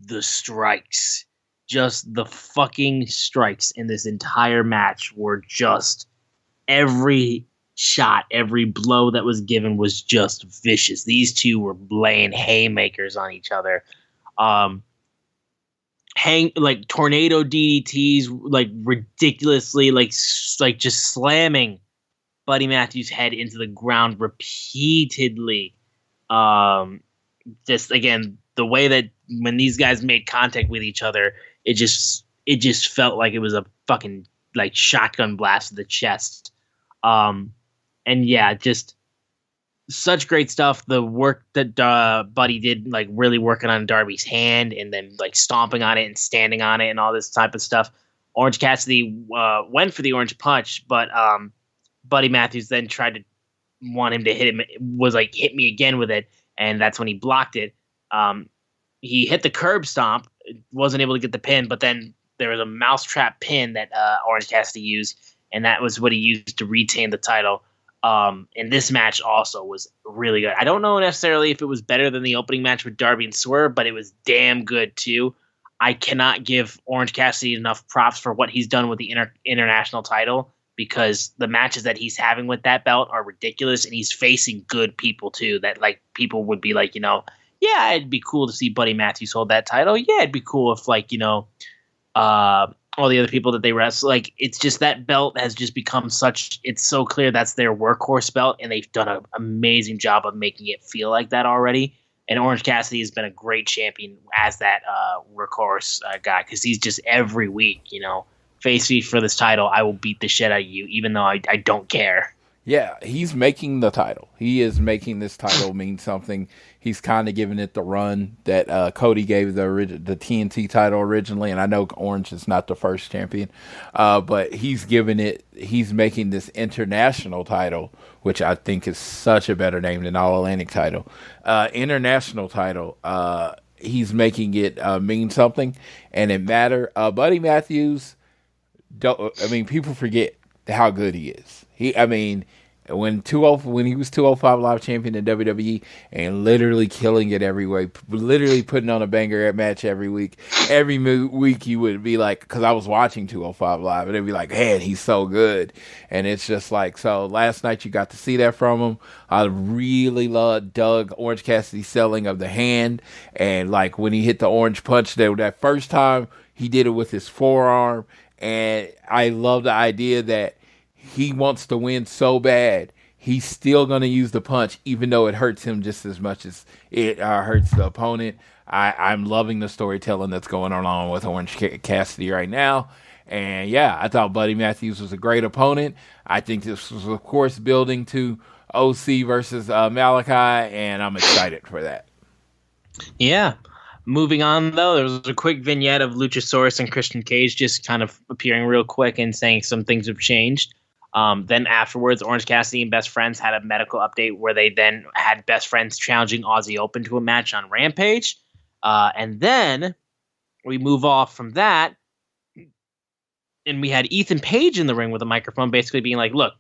The strikes, just the fucking strikes in this entire match were just, every shot, every blow that was given was just vicious. These two were laying haymakers on each other. Tornado DDTs, ridiculously, just slamming Buddy Matthews' head into the ground repeatedly. Just again, the way that when these guys made contact with each other, it just felt like it was a fucking shotgun blast to the chest. Just such great stuff. The work that Buddy did, really working on Darby's hand and then stomping on it and standing on it and all this type of stuff. Orange Cassidy went for the orange punch, but Buddy Matthews then tried to want him to hit him. Was hit me again with it, and that's when he blocked it. He hit the curb stomp, wasn't able to get the pin, but then there was a mousetrap pin that Orange Cassidy used, and that was what he used to retain the title. And this match also was really good. I don't know necessarily if it was better than the opening match with Darby and Swerve, but it was damn good too. I cannot give Orange Cassidy enough props for what he's done with the international title, because the matches that he's having with that belt are ridiculous, and he's facing good people too. That like people would be like, yeah, it'd be cool to see Buddy Matthews hold that title. Yeah, it'd be cool if all the other people that they wrestle. Like, it's just that belt has just become it's so clear that's their workhorse belt, and they've done an amazing job of making it feel like that already. And Orange Cassidy has been a great champion as that workhorse guy, because he's just every week, face me for this title, I will beat the shit out of you, even though I don't care. Yeah, he's making the title. He is making this title mean something. He's kind of giving it the run that Cody gave the TNT title originally, and I know Orange is not the first champion, but he's making this international title, which I think is such a better name than All Atlantic title. International title, he's making it mean something, and it matter. Buddy Matthews, people forget how good he is. When he was 205 Live champion in WWE and literally killing it every way, literally putting on a banger match every week. Every week he would be like, because I was watching 205 Live, and it'd be like, man, he's so good. And it's just like, so last night you got to see that from him. I really dug Orange Cassidy's selling of the hand, and like when he hit the orange punch, that first time he did it with his forearm, and I love the idea that he wants to win so bad, he's still going to use the punch, even though it hurts him just as much as it hurts the opponent. I'm loving the storytelling that's going on with Orange Cassidy right now. And yeah, I thought Buddy Matthews was a great opponent. I think this was, of course, building to OC versus Malachi, and I'm excited for that. Yeah. Moving on, though, there was a quick vignette of Luchasaurus and Christian Cage just kind of appearing real quick and saying some things have changed. Then afterwards, Orange Cassidy and Best Friends had a medical update where they then had Best Friends challenging Aussie Open to a match on Rampage. And then we move off from that, and we had Ethan Page in the ring with a microphone basically being like, look,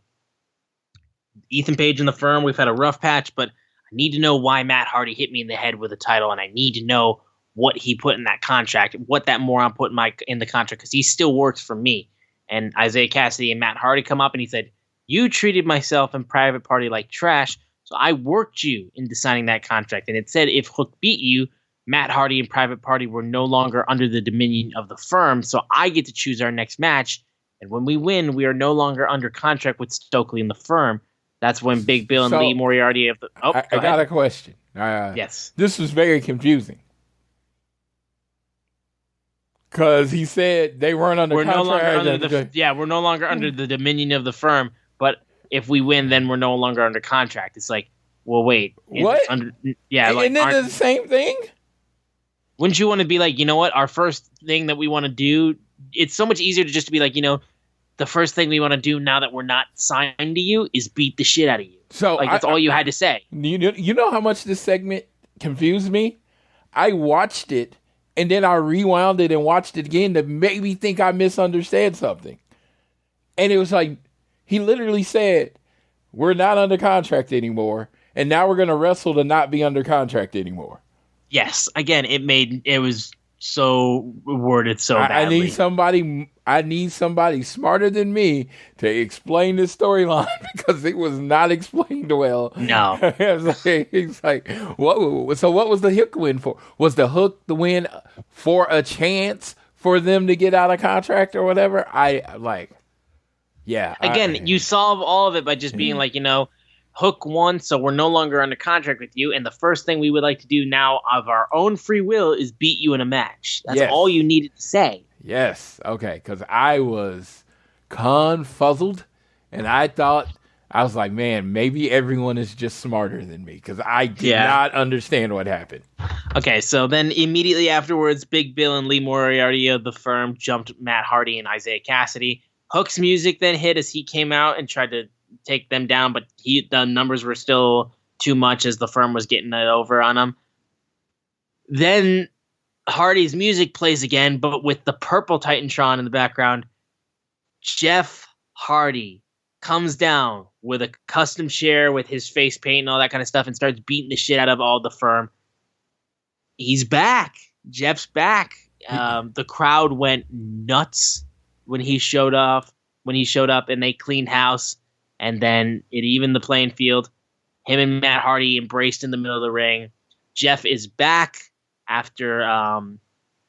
Ethan Page in the firm, we've had a rough patch, but I need to know why Matt Hardy hit me in the head with a title, and I need to know what he put in that contract, what that moron put in the contract, because he still works for me. And Isaiah Cassidy and Matt Hardy come up, and he said, you treated myself and Private Party like trash, so I worked you into signing that contract. And it said if Hook beat you, Matt Hardy and Private Party were no longer under the dominion of the firm, so I get to choose our next match. And when we win, we are no longer under contract with Stokely and the firm. That's when Big Bill and Lee Moriarty have the... I got a question. Yes. This was very confusing. Because he said they weren't under contract. We're no longer under the dominion of the firm. But if we win, then we're no longer under contract. It's like, well, wait. What? Isn't it the same thing? Wouldn't you want to be like, you know what? Our first thing that we want to do, it's so much easier to just be like, the first thing we want to do now that we're not signed to you is beat the shit out of you. So like that's all you had to say. You know how much this segment confused me? I watched it. And then I rewound it and watched it again to make me think I misunderstood something. And it was like, he literally said, we're not under contract anymore. And now we're going to wrestle to not be under contract anymore. Yes. Again, it was so worded so badly. I need somebody smarter than me to explain this storyline because it was not explained well. No. He's like, what? So what was the Hook win for? Was the Hook the win for a chance for them to get out of contract or whatever? You solve all of it by just being like, Hook won, so we're no longer under contract with you. And the first thing we would like to do now of our own free will is beat you in a match. That's all you needed to say. Yes. Okay. Because I was confuzzled, and I was like, man, maybe everyone is just smarter than me because I did not understand what happened. Okay. So then immediately afterwards, Big Bill and Lee Moriarty of the firm jumped Matt Hardy and Isaiah Cassidy. Hook's music then hit as he came out and tried to take them down, but the numbers were still too much as the firm was getting it over on him. Then Hardy's music plays again, but with the purple Titantron in the background. Jeff Hardy comes down with a custom chair with his face paint and all that kind of stuff and starts beating the shit out of all the firm. He's back. Jeff's back. The crowd went nuts when he showed up. And they cleaned house, and then it evened the playing field. Him and Matt Hardy embraced in the middle of the ring. Jeff is back after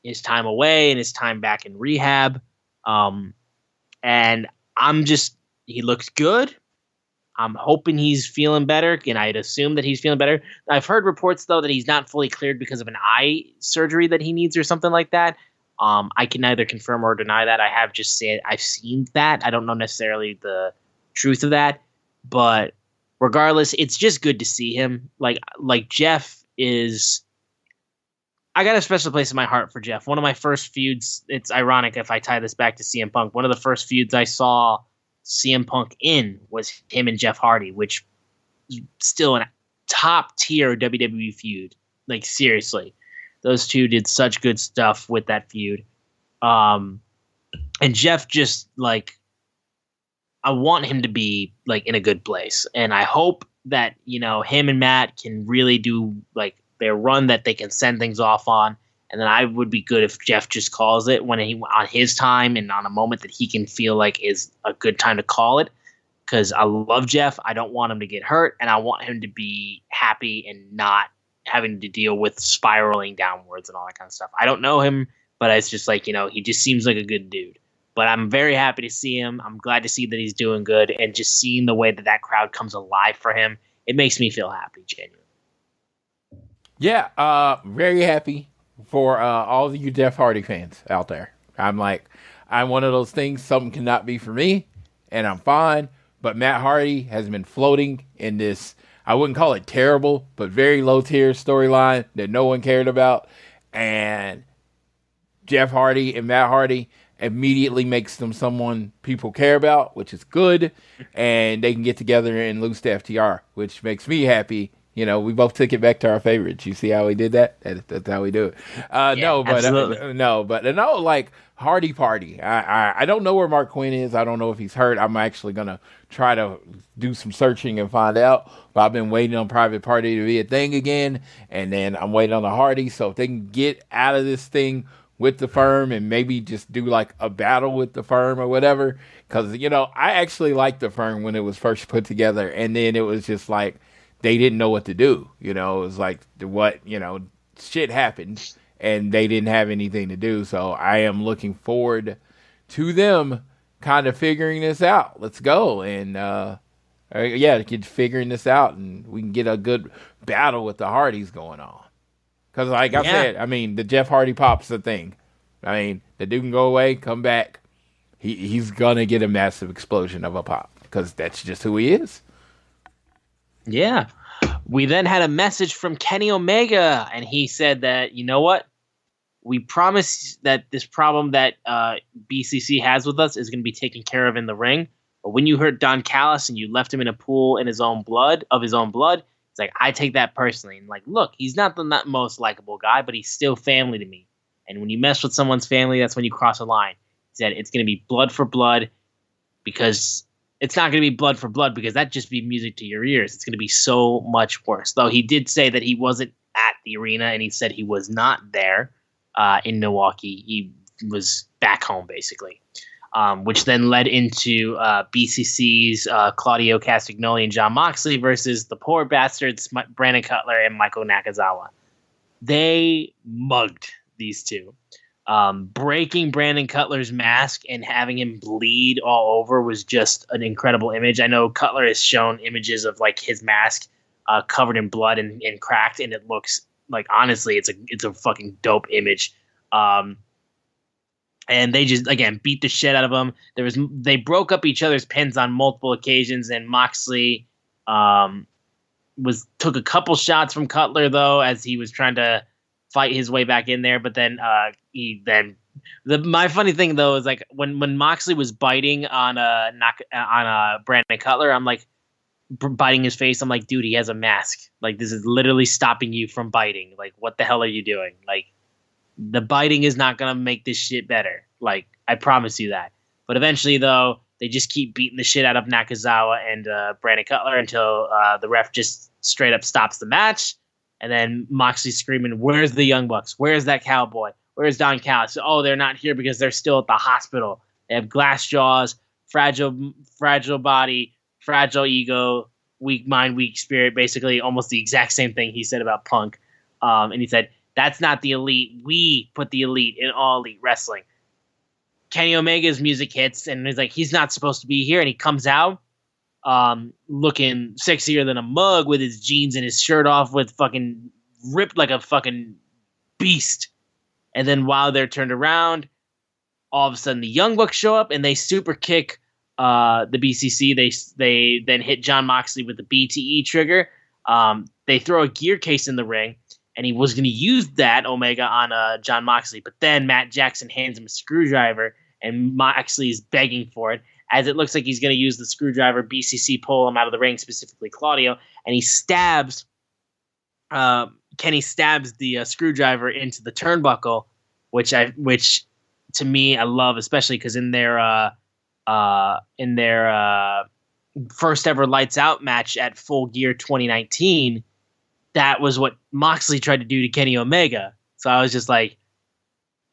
his time away and his time back in rehab. And he looks good. I'm hoping he's feeling better, and I'd assume that he's feeling better. I've heard reports, though, that he's not fully cleared because of an eye surgery that he needs or something like that. I can neither confirm or deny that. I've seen that. I don't know necessarily the truth of that, but regardless, it's just good to see him. Like Jeff is. I got a special place in my heart for Jeff. One of my first feuds. It's ironic if I tie this back to CM Punk. One of the first feuds I saw CM Punk in was him and Jeff Hardy, which is still a top tier WWE feud. Like, seriously, those two did such good stuff with that feud. And Jeff just, like, I want him to be, like, in a good place. And I hope that, him and Matt can really do, like, their run that they can send things off on. And then I would be good if Jeff just calls it when on his time and on a moment that he can feel like is a good time to call it. Because I love Jeff. I don't want him to get hurt, and I want him to be happy and not having to deal with spiraling downwards and all that kind of stuff. I don't know him, but it's just like, he just seems like a good dude. But I'm very happy to see him. I'm glad to see that he's doing good, and just seeing the way that crowd comes alive for him, it makes me feel happy, genuinely. Yeah, very happy for all of you Jeff Hardy fans out there. I'm one of those things, something cannot be for me, and I'm fine. But Matt Hardy has been floating in this, I wouldn't call it terrible, but very low tier storyline that no one cared about. And Jeff Hardy and Matt Hardy immediately makes them someone people care about, which is good. And they can get together and lose to FTR, which makes me happy. We both took it back to our favorites. You see how we did that? That's how we do it. Like Hardy Party. I don't know where Mark Quinn is. I don't know if he's hurt. I'm actually going to try to do some searching and find out. But I've been waiting on Private Party to be a thing again. And then I'm waiting on the Hardy. So if they can get out of this thing with the firm and maybe just do like a battle with the firm or whatever. Because, I actually liked the firm when it was first put together. And then it was just like, they didn't know what to do. It was like shit happened and they didn't have anything to do. So I am looking forward to them kind of figuring this out. Let's go. And, get figuring this out and we can get a good battle with the Hardys going on. Cause I said, the Jeff Hardy pop's the thing. The dude can go away, come back. He's going to get a massive explosion of a pop because that's just who he is. Yeah. We then had a message from Kenny Omega, and he said that, you know what? We promise that this problem that BCC has with us is going to be taken care of in the ring. But when you hurt Don Callis and you left him in a pool in his own blood, it's like, I take that personally. And like, look, he's not the most likable guy, but he's still family to me. And when you mess with someone's family, that's when you cross a line. He said it's going to be blood for blood because it's not going to be blood for blood because that'd just be music to your ears. It's going to be so much worse. Though he did say that he wasn't at the arena and he said he was not there in Milwaukee. He was back home, basically, which then led into BCC's Claudio Castagnoli and Jon Moxley versus the poor bastards Brandon Cutler and Michael Nakazawa. They mugged these two. Breaking Brandon Cutler's mask and having him bleed all over was just an incredible image. I know Cutler has shown images of like his mask covered in blood and cracked, and it looks like, honestly, it's a fucking dope image. And they just, again, beat the shit out of him. They broke up each other's pins on multiple occasions, and Moxley took a couple shots from Cutler though as he was trying to fight his way back in there, but then my funny thing though is like when Moxley was biting on Brandon Cutler, I'm like biting his face. I'm like, dude, he has a mask. Like, this is literally stopping you from biting. Like, what the hell are you doing? Like, the biting is not gonna make this shit better. Like, I promise you that. But eventually though, They just keep beating the shit out of Nakazawa and Brandon Cutler until the ref just straight up stops the match. And then Moxley's screaming, "Where's the Young Bucks? Where's that cowboy? Where's Don Callis?" Oh, they're not here because they're still at the hospital. They have glass jaws, fragile body, fragile ego, weak mind, weak spirit. Basically, almost the exact same thing he said about Punk. And he said, "That's not the elite. We put the elite in All Elite Wrestling." Kenny Omega's music hits, and he's like, he's not supposed to be here. And he comes out looking sexier than a mug with his jeans and his shirt off with fucking ripped like a fucking beast. And then while they're turned around, all of a sudden the Young Bucks show up and they super kick the BCC. They then hit Jon Moxley with the BTE trigger. They throw a gear case in the ring, and he was going to use that Omega on Jon Moxley. But then Matt Jackson hands him a screwdriver, and Moxley is begging for it. As it looks like he's going to use the screwdriver, BCC pull him out of the ring, specifically Claudio, and he stabs. Kenny stabs the screwdriver into the turnbuckle, which to me I love, especially because in their first ever Lights Out match at Full Gear 2019, that was what Moxley tried to do to Kenny Omega. So I was just like,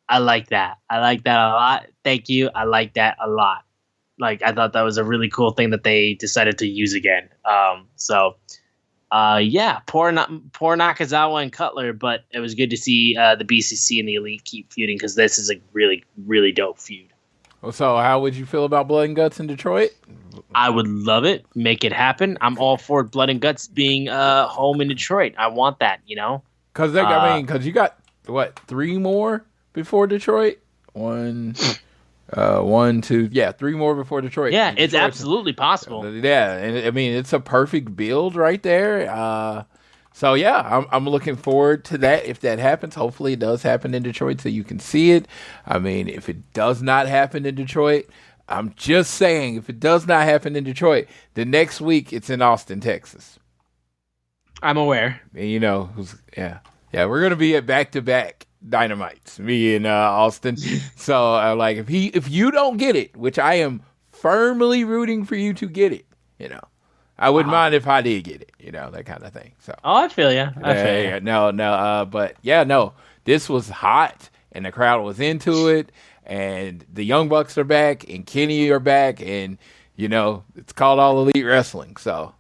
I like that. I like that a lot. Thank you. I like that a lot. Like, I thought that was a really cool thing that they decided to use again. Yeah, poor Nakazawa and Cutler, but it was good to see the BCC and the Elite keep feuding, because this is a really, really dope feud. So how would you feel about Blood and Guts in Detroit? I would love it. Make it happen. I'm all for Blood and Guts being home in Detroit. I want that, you know? Because you got, 3 more before Detroit? 1, 2, 3 more before Detroit. Yeah, it's absolutely possible. Yeah, and I mean, it's a perfect build right there. So yeah, I'm looking forward to that. If that happens, hopefully it does happen in Detroit so you can see it. I mean, if it does not happen in Detroit, I'm just saying, if it does not happen in Detroit, the next week it's in Austin, Texas. I'm aware. And we're gonna be at back-to-back Dynamites, me and Austin. So if you don't get it, which I am firmly rooting for you to get it, I wouldn't mind if I did get it, that kind of thing. So I feel you. This was hot, and the crowd was into it, and the Young Bucks are back, and Kenny are back, and it's called All Elite Wrestling, so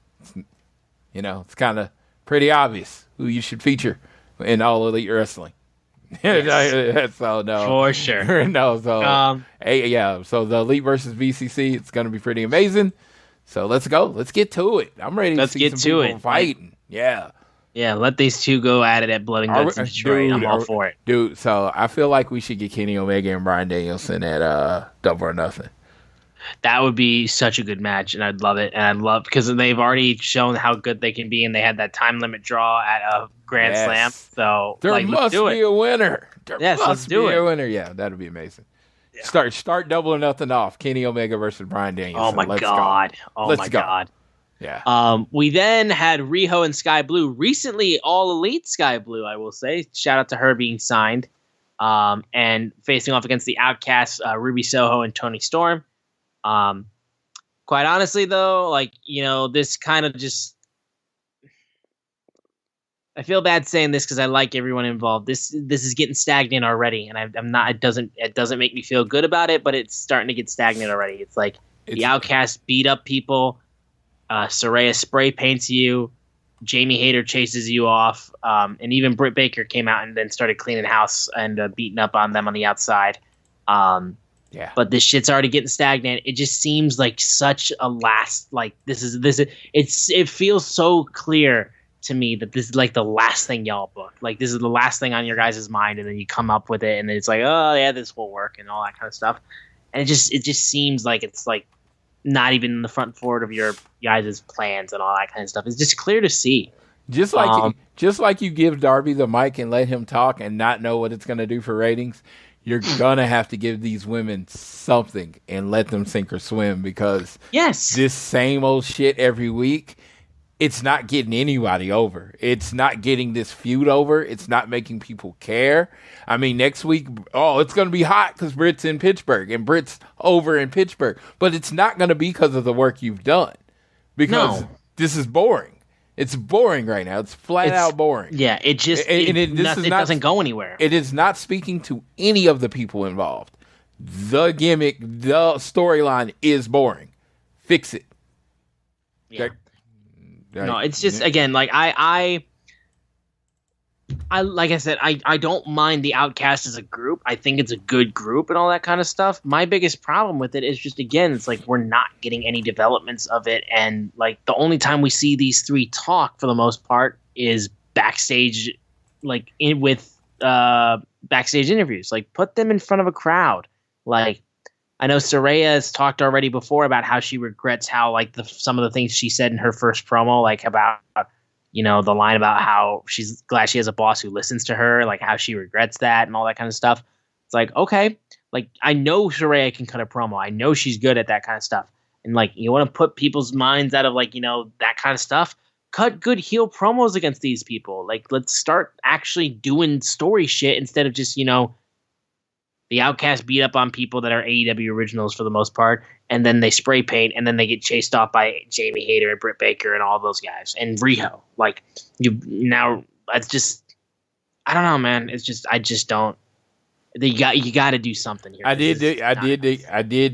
it's kind of pretty obvious who you should feature in All Elite Wrestling. Yes. So no, for sure. No, so so the Elite versus BCC, it's going to be pretty amazing. So let's go. Let's get to it. I'm ready to see some people fighting. Yeah. Yeah, let these two go at it at Blood and Guts in Detroit. I'm all for it. Dude, so I feel like we should get Kenny Omega and Bryan Danielson at Double or Nothing. That would be such a good match, and I'd love it. And I'd love, because they've already shown how good they can be, and they had that time limit draw at a Grand Slam. So there must be a winner. Let's do it. A winner. Yeah, that'd be amazing. Yeah. Start Double or Nothing off. Kenny Omega versus Bryan Danielson. Oh my God. Let's go. God. Yeah. We then had Riho and Sky Blue, recently All Elite Sky Blue, I will say. Shout out to her being signed. And facing off against the Outcasts, Ruby Soho and Toni Storm. Quite honestly, though, this kind of just, I feel bad saying this because I like everyone involved. This is getting stagnant already, and I'm not. It doesn't make me feel good about it, but it's starting to get stagnant already. It's like the Outcasts beat up people. Saraya spray paints you. Jamie Hayter chases you off, and even Britt Baker came out and then started cleaning house and beating up on them on the outside. Yeah. But this shit's already getting stagnant. It just seems like such a last. It feels so clear to me that this is like the last thing y'all booked. Like, this is the last thing on your guys' mind, and then you come up with it, and then it's like, oh yeah, this will work, and all that kind of stuff. And it just seems like it's like not even in the front forward of your guys' plans and all that kind of stuff. It's just clear to see. Just like you give Darby the mic and let him talk and not know what it's going to do for ratings, you're going to have to give these women something and let them sink or swim, because yes, this same old shit every week, it's not getting anybody over. It's not getting this feud over. It's not making people care. I mean, next week, it's going to be hot because Britt's in Pittsburgh and Britt's over in Pittsburgh. But it's not going to be because of the work you've done. Because this is boring. It's boring right now. It's flat out boring. Yeah, it doesn't go anywhere. It is not speaking to any of the people involved. The gimmick, the storyline is boring. Fix it. Yeah. No, it's just, again, like I like I said, I don't mind the Outcast as a group. I think it's a good group and all that kind of stuff. My biggest problem with it is just, again, it's like we're not getting any developments of it. And like the only time we see these three talk for the most part is backstage, like with backstage interviews. Like put them in front of a crowd. Like I know Saraya has talked already before about how she regrets how like some of the things she said in her first promo, like about, the line about how she's glad she has a boss who listens to her, like how she regrets that and all that kind of stuff. It's like, okay, like I know Saraya can cut a promo. I know she's good at that kind of stuff. And like, you want to put people's minds out of like, that kind of stuff. Cut good heel promos against these people. Like, let's start actually doing story shit instead of just, the Outcast beat up on people that are AEW originals for the most part, and then they spray paint, and then they get chased off by Jamie Hayter and Britt Baker and all those guys, and Riho. Like, it's just, I don't know, man. It's just, I just don't. You got to do something here. I did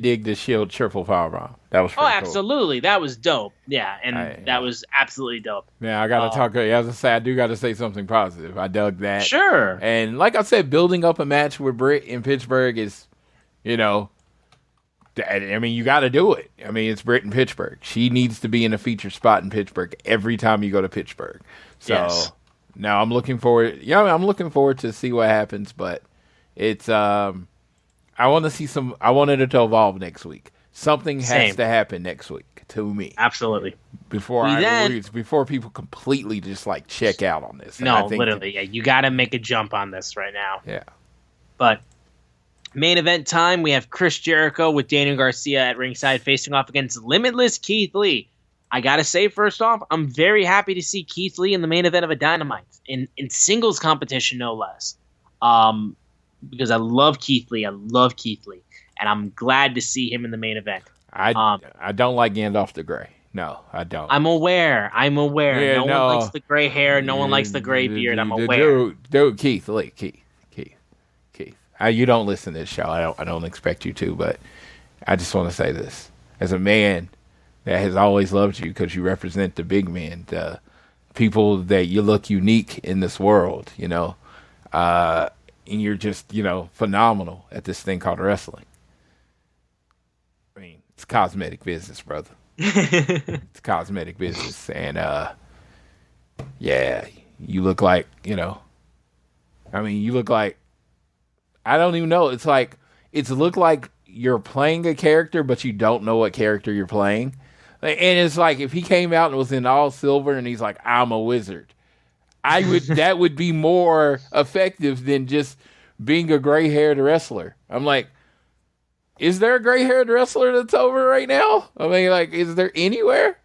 dig the Shield triple powerbomb. That was pretty cool. Absolutely, that was dope. Yeah, and that was absolutely dope. Yeah, I gotta talk. As I say, I do gotta say something positive. I dug that. Sure. And like I said, building up a match with Britt in Pittsburgh is, I mean, you got to do it. I mean, it's Britt in Pittsburgh. She needs to be in a feature spot in Pittsburgh every time you go to Pittsburgh. So now I'm looking forward. I'm looking forward to see what happens, but. It's I want to see I wanted it to evolve next week. Something has to happen next week to me. Absolutely. Before people completely just like check out on this. No, literally. Yeah, you got to make a jump on this right now. Yeah. But main event time, we have Chris Jericho with Daniel Garcia at ringside facing off against Limitless Keith Lee. I got to say, first off, I'm very happy to see Keith Lee in the main event of a Dynamite in singles competition, no less. Because I love Keith Lee. And I'm glad to see him in the main event. I don't like Gandalf the Grey. No, I don't. I'm aware. Yeah, no one likes the gray hair. No one likes the gray beard. I'm aware. Dude, Keith Lee. Keith. You don't listen to this show. I don't expect you to, but I just want to say this. As a man that has always loved you because you represent the big men, the people that you look unique in this world, and you're just, phenomenal at this thing called wrestling. I mean, it's cosmetic business, brother. It's cosmetic business. And, you look like, you look like, I don't even know. It's look like you're playing a character, but you don't know what character you're playing. And it's like if he came out and was in all silver and he's like, I'm a wizard. That would be more effective than just being a gray-haired wrestler. I'm like, is there a gray-haired wrestler that's over right now? I mean, like, is there anywhere?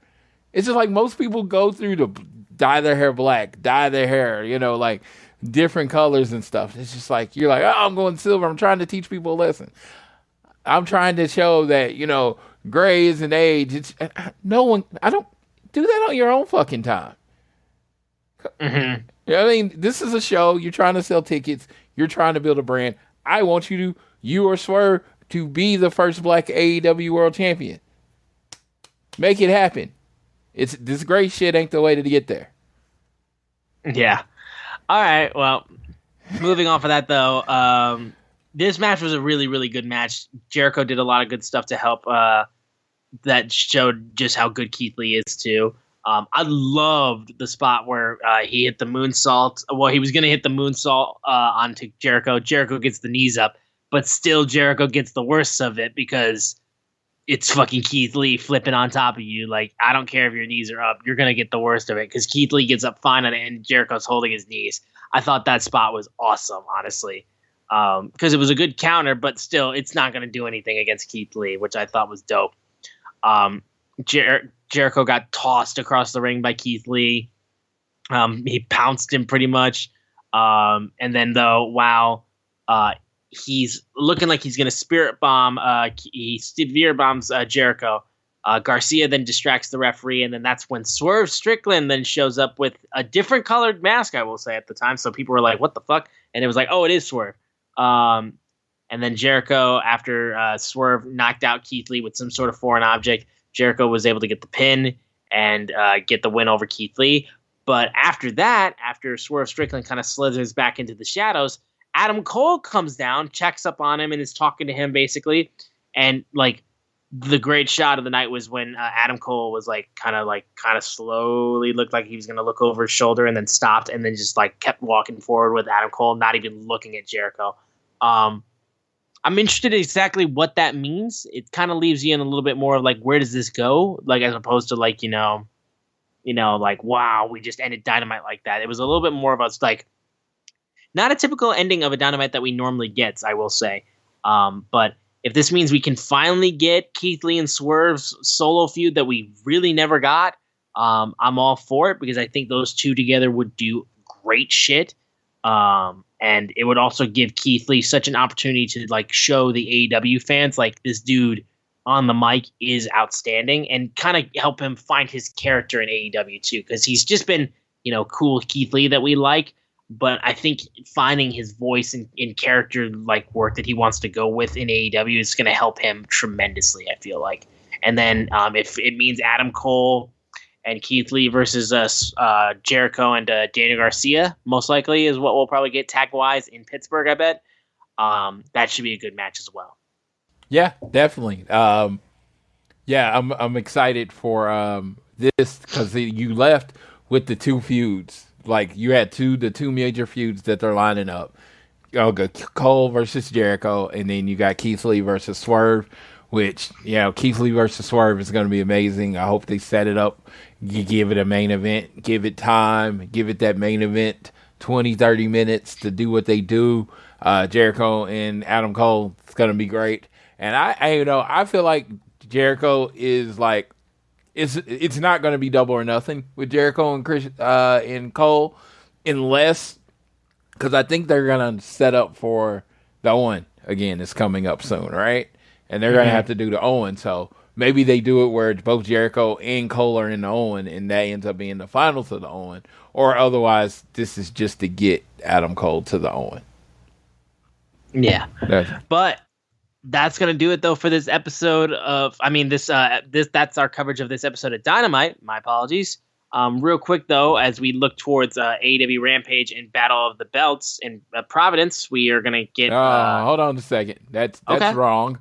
It's just like most people go through to dye their hair black, dye their hair, like different colors and stuff. It's just like, you're like, I'm going silver. I'm trying to teach people a lesson. I'm trying to show that, gray isn't age. I don't do that on your own fucking time. Mm-hmm. I mean, this is a show. You're trying to sell tickets. You're trying to build a brand. I want you or Swerve to be the first black AEW World Champion. Make it happen. This great shit ain't the way to get there. Yeah. All right. Well, moving on for that though. This match was a really, really good match. Jericho did a lot of good stuff to help. That showed just how good Keith Lee is too. I loved the spot where he hit the moonsault. Well, he was going to hit the moonsault onto Jericho. Jericho gets the knees up, but still Jericho gets the worst of it because it's fucking Keith Lee flipping on top of you. Like, I don't care if your knees are up. You're going to get the worst of it because Keith Lee gets up fine on it and Jericho's holding his knees. I thought that spot was awesome, honestly, because it was a good counter, but still it's not going to do anything against Keith Lee, which I thought was dope. Jericho got tossed across the ring by Keith Lee. He pounced him pretty much. And then while he's looking like he's going to spirit bomb, he spirit bombs Jericho. Garcia then distracts the referee, and then that's when Swerve Strickland then shows up with a different colored mask, I will say, at the time. So people were like, what the fuck? And it was like, oh, it is Swerve. And then Jericho, after Swerve knocked out Keith Lee with some sort of foreign object, Jericho was able to get the pin and get the win over Keith Lee. But after that, after Swerve Strickland kind of slithers back into the shadows, Adam Cole comes down, checks up on him, and is talking to him basically. And like the great shot of the night was when Adam Cole was kind of slowly looked like he was going to look over his shoulder and then stopped and then just like kept walking forward with Adam Cole, not even looking at Jericho. I'm interested in exactly what that means. It kind of leaves you in a little bit more of like, where does this go? Like, as opposed to like, like, wow, we just ended Dynamite like that. It was a little bit more of us like, not a typical ending of a Dynamite that we normally get, I will say. But if this means we can finally get Keith Lee and Swerve's solo feud that we really never got, I'm all for it because I think those two together would do great shit. And it would also give Keith Lee such an opportunity to like show the AEW fans like this dude on the mic is outstanding and kind of help him find his character in AEW too. Cause he's just been, cool Keith Lee that we like, but I think finding his voice in character like work that he wants to go with in AEW is going to help him tremendously. I feel like, and then, if it means Adam Cole and Keith Lee versus Jericho and Daniel Garcia, most likely is what we'll probably get tag-wise in Pittsburgh, I bet. That should be a good match as well. Yeah, definitely. I'm excited for this because you left with the two feuds. Like, you had the two major feuds that they're lining up. Cole versus Jericho, and then you got Keith Lee versus Swerve, which, Keith Lee versus Swerve is going to be amazing. I hope they set it up. You give it a main event, give it time, give it that main event 20, 30 minutes to do what they do. Jericho and Adam Cole, it's going to be great. And I feel like Jericho is like, it's not going to be double or nothing with Jericho and Cole, unless, because I think they're going to set up for the Owen again. It's coming up soon, right? And they're going to have to do the Owen. So maybe they do it where both Jericho and Cole are in the Owen, and that ends up being the finals of the Owen. Or otherwise, this is just to get Adam Cole to the Owen. Yeah. But that's going to do it, though, for this episode of, that's our coverage of this episode of Dynamite. My apologies. Real quick, though, as we look towards AEW Rampage and Battle of the Belts in Providence, we are going to get... hold on a second. That's okay. Wrong.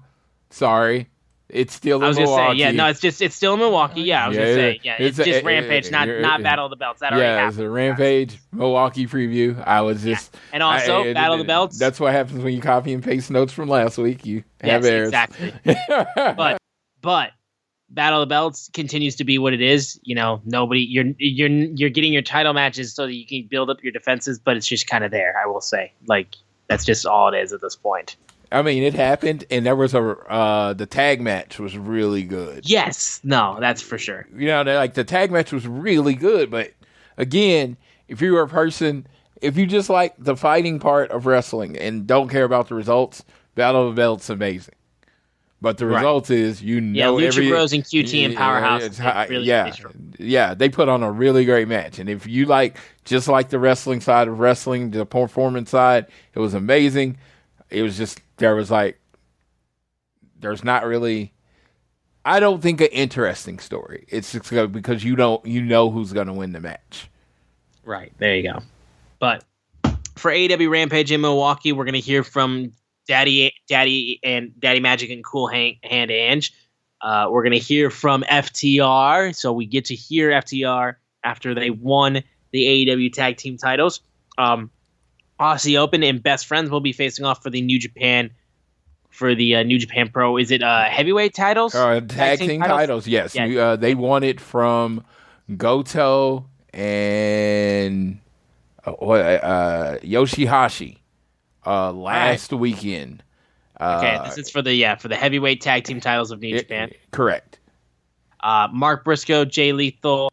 Sorry. It's still in Milwaukee. I was going to say, it's still in Milwaukee. Yeah, I was going to say, it's just Rampage, not Battle of the Belts. That already happened. It's a Rampage, Milwaukee preview. I was just... Yeah. And also, Battle of the Belts. That's what happens when you copy and paste notes from last week. You have errors. Exactly. but Battle of the Belts continues to be what it is. Nobody... You're getting your title matches so that you can build up your defenses, but it's just kind of there, I will say. Like, that's just all it is at this point. I mean, it happened, and there was the tag match was really good. Yes, no, that's for sure. The tag match was really good, but again, if you're a person, if you just like the fighting part of wrestling and don't care about the results, Battle of the Belts amazing. But the results is, Lucha Bros and QT and Powerhouse. They put on a really great match, and if you just like the wrestling side of wrestling, the performance side, it was amazing. It was just, there's not really, I don't think, an interesting story. It's just because you know who's going to win the match. Right, there you go. But for AEW Rampage in Milwaukee, we're going to hear from Daddy Magic and Cool Hand Ange. We're going to hear from FTR. So we get to hear FTR after they won the AEW Tag Team titles. Aussie Open and Best Friends will be facing off for the New Japan Pro. Is it heavyweight titles? Tag team titles, yes. Yeah. They won it from Goto and Yoshihashi last weekend. Okay, this is for the heavyweight tag team titles of New Japan. Correct. Mark Briscoe, Jay Lethal,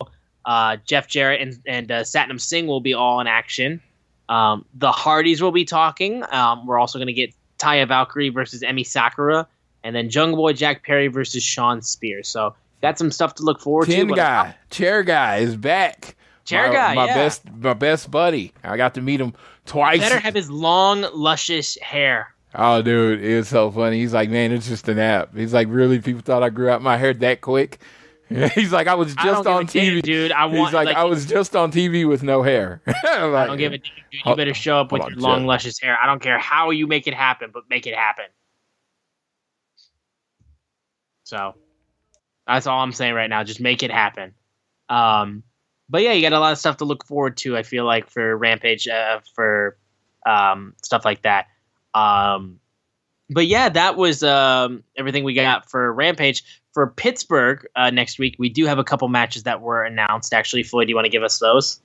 Jeff Jarrett, and Satnam Singh will be all in action. The Hardys will be talking. We're also going to get Taya Valkyrie versus Emi Sakura, and then Jungle Boy Jack Perry versus Sean Spears. So got some stuff to look forward to. Chair guy is back. My best buddy. I got to meet him twice. Better have his long, luscious hair. Oh, dude, it was so funny. He's like, man, it's just an app. He's like, really? People thought I grew out my hair that quick? He's like, I was just on TV, dude. I was just on TV with no hair. Like, I don't give a damn, dude. You better show up with your long, luscious hair. I don't care how you make it happen, but make it happen. So that's all I'm saying right now. Just make it happen. But yeah, you got a lot of stuff to look forward to. I feel like for Rampage, for stuff like that. But yeah, that was everything we got for Rampage. For Pittsburgh next week, we do have a couple matches that were announced. Actually, Floyd, do you want to give us those?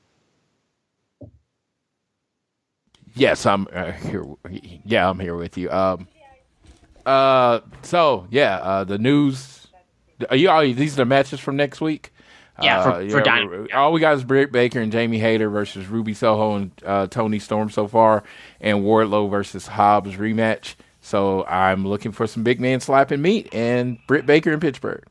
Yes, I'm here. Yeah, I'm here with you. The news. These are the matches from next week. Yeah, for Dynamite. All we got is Britt Baker and Jamie Hayter versus Ruby Soho and Toni Storm so far, and Wardlow versus Hobbs rematch. So I'm looking for some big man slapping meat and Britt Baker in Pittsburgh.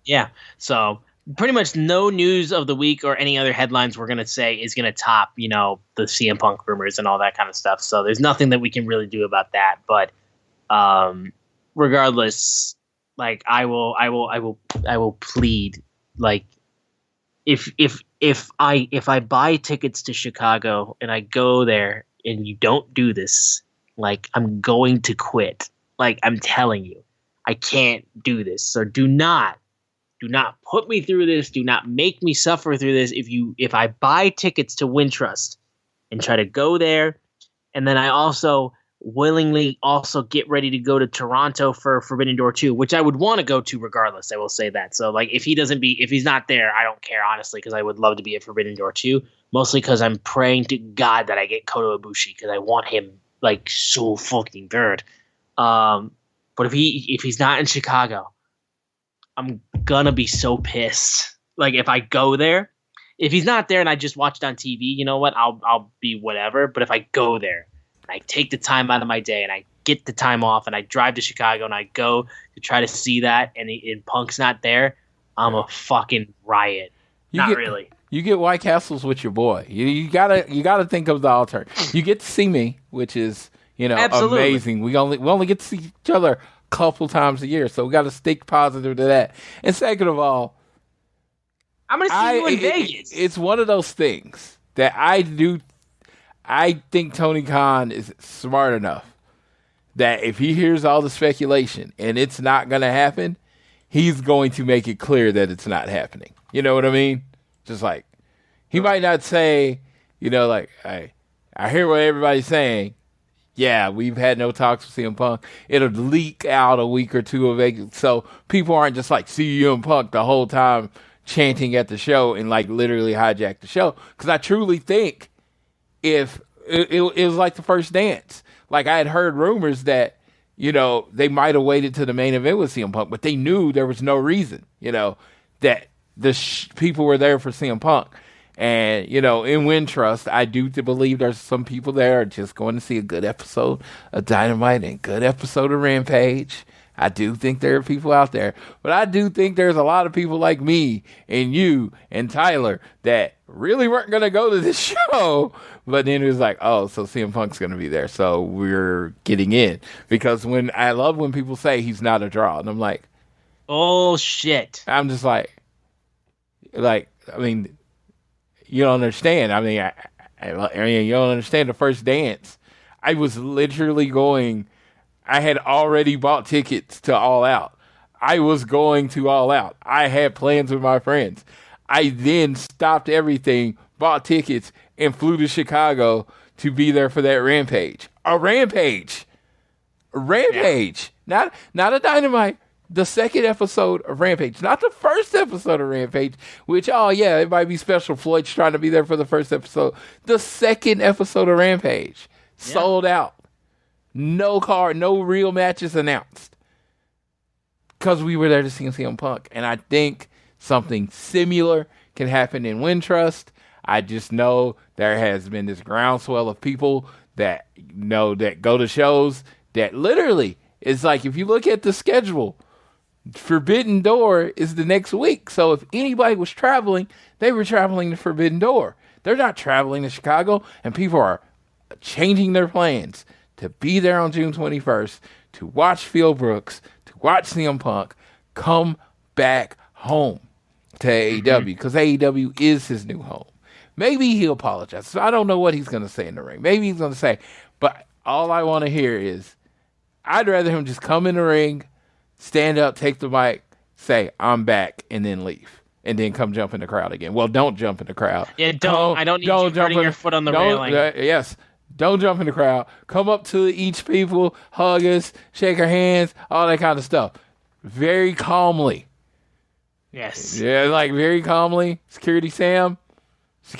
Yeah, so pretty much no news of the week or any other headlines we're going to say is going to top, the CM Punk rumors and all that kind of stuff. So there's nothing that we can really do about that. But regardless, like I will plead, like if I buy tickets to Chicago and I go there and you don't do this, like, I'm going to quit. Like, I'm telling you, I can't do this. So do not put me through this. Do not make me suffer through this. If I buy tickets to Wintrust and try to go there, and then I also willingly also get ready to go to Toronto for Forbidden Door 2, which I would want to go to regardless. I will say that. So, like, if he's not there, I don't care, honestly, because I would love to be at Forbidden Door 2, mostly because I'm praying to God that I get Kota Ibushi because I want him, like, so fucking good. But if he's not in Chicago, I'm gonna be so pissed. Like, if I go there, if he's not there and I just watch it on TV, you know what? I'll be whatever. But if I go there and I take the time out of my day and I get the time off and I drive to Chicago and I go to try to see that and Punk's not there, I'm a fucking riot. Really. You get White Castles with your boy. You gotta think of the alternative. You get to see me, which is Absolutely. amazing. We only get to see each other a couple times a year, so we got to stick positive to that. And second of all, I'm gonna see you in Vegas. It's one of those things that I think Tony Khan is smart enough that if he hears all the speculation and it's not gonna happen, he's going to make it clear that it's not happening. You know what I mean? Just like, he might not say, like, hey, I hear what everybody's saying. Yeah, we've had no talks with CM Punk. It'll leak out a week or two of it, so people aren't just like CM Punk the whole time chanting at the show and like literally hijack the show. Because I truly think if it was like the first dance. Like, I had heard rumors that, they might have waited to the main event with CM Punk, but they knew there was no reason, that people were there for CM Punk. And, in Wintrust, I do believe there's some people there are just going to see a good episode of Dynamite and a good episode of Rampage. I do think there are people out there. But I do think there's a lot of people like me and you and Tyler that really weren't going to go to this show. But then it was like, oh, so CM Punk's going to be there. So we're getting in. Because I love when people say he's not a draw. And I'm like, oh, shit. I'm just like, I mean, you don't understand. I mean, you don't understand the first dance. I was literally I had already bought tickets to All Out. I was going to All Out. I had plans with my friends. I then stopped everything, bought tickets, and flew to Chicago to be there for that Rampage. A Rampage. Yeah. Not a Dynamite. The second episode of Rampage, not the first episode of Rampage, which, it might be special. Floyd's trying to be there for the first episode. The second episode of Rampage, sold out. No real matches announced. Because we were there to see CM Punk. And I think something similar can happen in Wintrust. I just know there has been this groundswell of people that go to shows that literally is like, if you look at the schedule, Forbidden Door is the next week. So if anybody was traveling, they were traveling to Forbidden Door. They're not traveling to Chicago, and people are changing their plans to be there on June 21st, to watch Phil Brooks, to watch CM Punk come back home to AEW, because AEW is his new home. Maybe he'll apologize. So I don't know what he's going to say in the ring. Maybe he's going to say, but all I want to hear is, I'd rather him just come in the ring, stand up, take the mic, say, I'm back, and then leave. And then come jump in the crowd again. Well, don't jump in the crowd. Yeah, I don't need you putting your foot on the railing. Yes. Don't jump in the crowd. Come up to each people, hug us, shake our hands, all that kind of stuff. Very calmly. Yes. Yeah, like very calmly. Security Sam.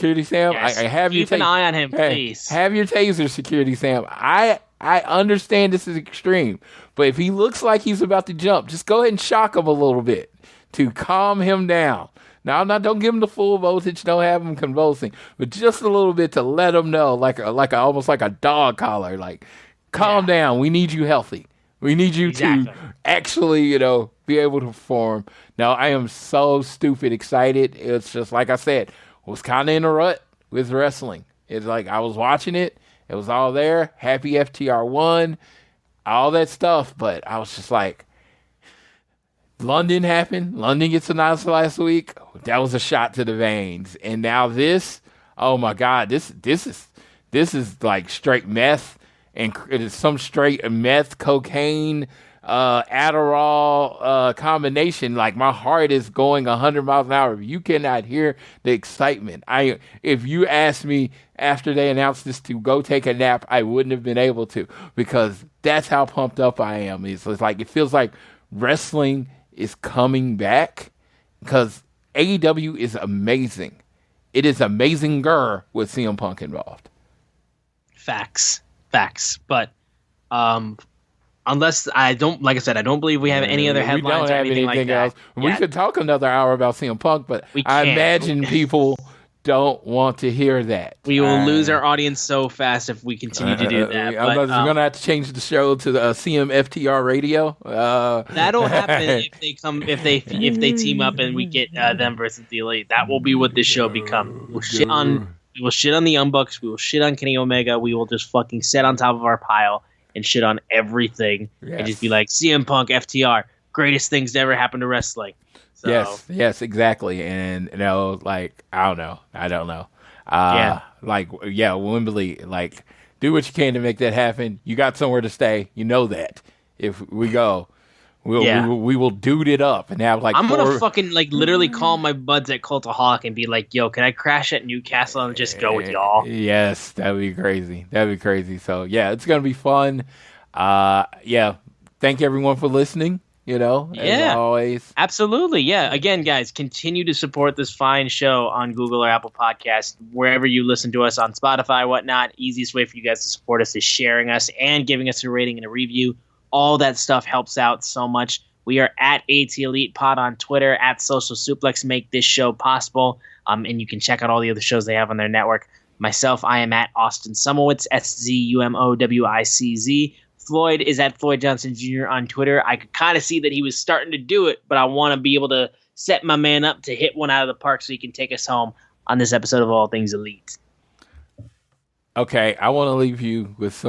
Yes. I have Keep an eye on him, please. Have your taser, Security Sam. I understand this is extreme, but if he looks like he's about to jump, just go ahead and shock him a little bit to calm him down. Now, don't give him the full voltage, don't have him convulsing, but just a little bit to let him know, almost like a dog collar, like, calm down. We need you healthy. We need you to actually, be able to perform. Now, I am so stupid excited. It's just like I said, was kind of in a rut with wrestling. It's like I was watching it. It was all there. Happy FTR won. All that stuff. But I was just like, London happened. London gets announced last week. That was a shot to the veins. And now this, oh my God, this is like straight meth, and it is some straight meth, cocaine, Adderall combination. Like, my heart is going 100 miles an hour. You cannot hear the excitement. If you asked me after they announced this to go take a nap, I wouldn't have been able to, because that's how pumped up I am. It's like, it feels like wrestling is coming back, because AEW is amazing. It is amazinger with CM Punk involved. Facts. But unless I don't believe we have any other headlines or anything like that. We could talk another hour about CM Punk, but I imagine people don't want to hear that. We will lose our audience so fast if we continue to do that. We're going to have to change the show to the CMFTR radio. That'll happen if they team up and we get them versus the Elite. That will be what this show becomes. We will shit on the Young Bucks. We will shit on Kenny Omega. We will just fucking sit on top of our pile and shit on everything, and just be like, CM Punk, FTR, greatest things to ever happen to wrestling. So, yes, exactly. And I don't know. Wembley, like, do what you can to make that happen. You got somewhere to stay. You know that. If we go, we will dude it up and have I'm gonna fucking literally call my buds at Cultaholic and be like, yo, can I crash at Newcastle and just go with y'all? Yes, that'd be crazy. So it's gonna be fun. Thank everyone for listening. As always. Absolutely. Yeah. Again, guys, continue to support this fine show on Google or Apple Podcasts, wherever you listen to us, on Spotify, whatnot. Easiest way for you guys to support us is sharing us and giving us a rating and a review. All that stuff helps out so much. We are at AT Elite Pod on Twitter, at Social Suplex, make this show possible. And you can check out all the other shows they have on their network. Myself, I am at Austin Sumowitz, SZUMOWICZ. Floyd is at Floyd Johnson Jr. on Twitter. I could kind of see that he was starting to do it, but I want to be able to set my man up to hit one out of the park so he can take us home on this episode of All Things Elite. Okay, I want to leave you with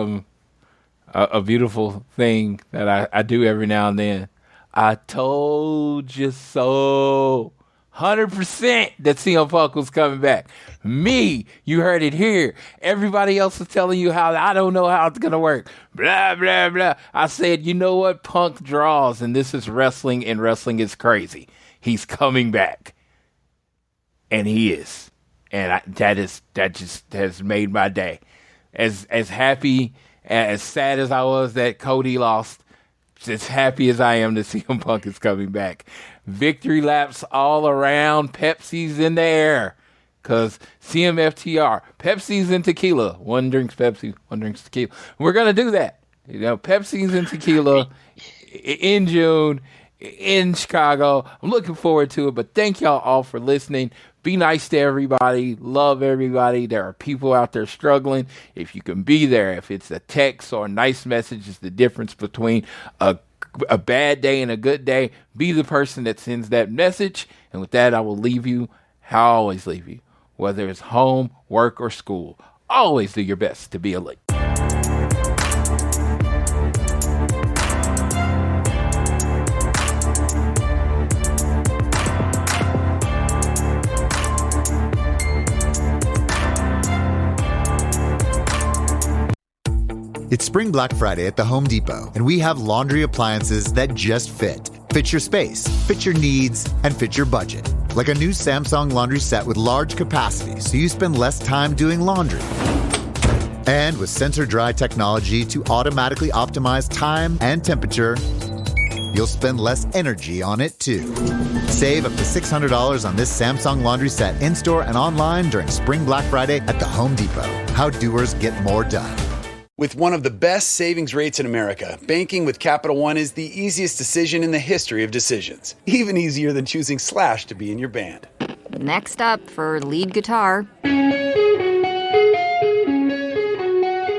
a beautiful thing that I do every now and then. I told you so. 100% that CM Punk was coming back. Me, you heard it here. Everybody else is telling you how I don't know how it's going to work. Blah, blah, blah. I said, you know what? Punk draws, and this is wrestling, and wrestling is crazy. He's coming back. And he is. And that just has made my day. As happy, as sad as I was that Cody lost, as happy as I am that CM Punk is coming back. Victory laps all around. Pepsi's in the air. Because CMFTR, Pepsi's and tequila. One drinks Pepsi, one drinks tequila. We're going to do that. Pepsi's and tequila in June. in Chicago. I'm looking forward to it, but thank y'all all for listening. Be nice to everybody. Love everybody. There are people out there struggling. If you can be there, if it's a text or a nice message, is the difference between a bad day and a good day. Be the person that sends that message. And with that, I will leave you how I always leave you, whether it's home, work, or school. Always do your best to be elite. It's Spring Black Friday at the Home Depot, and we have laundry appliances that just fit. Fit your space, fit your needs, and fit your budget. Like a new Samsung laundry set with large capacity, so you spend less time doing laundry. And with sensor dry technology to automatically optimize time and temperature, you'll spend less energy on it too. Save up to $600 on this Samsung laundry set in-store and online during Spring Black Friday at the Home Depot. How doers get more done. With one of the best savings rates in America, banking with Capital One is the easiest decision in the history of decisions. Even easier than choosing Slash to be in your band. Next up for lead guitar.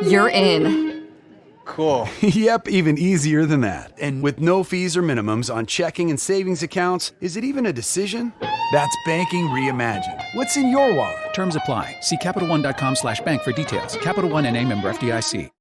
You're in. Cool. Yep, even easier than that. And with no fees or minimums on checking and savings accounts, is it even a decision? That's banking reimagined. What's in your wallet? Terms apply. See CapitalOne.com/bank for details. Capital One NA, member FDIC.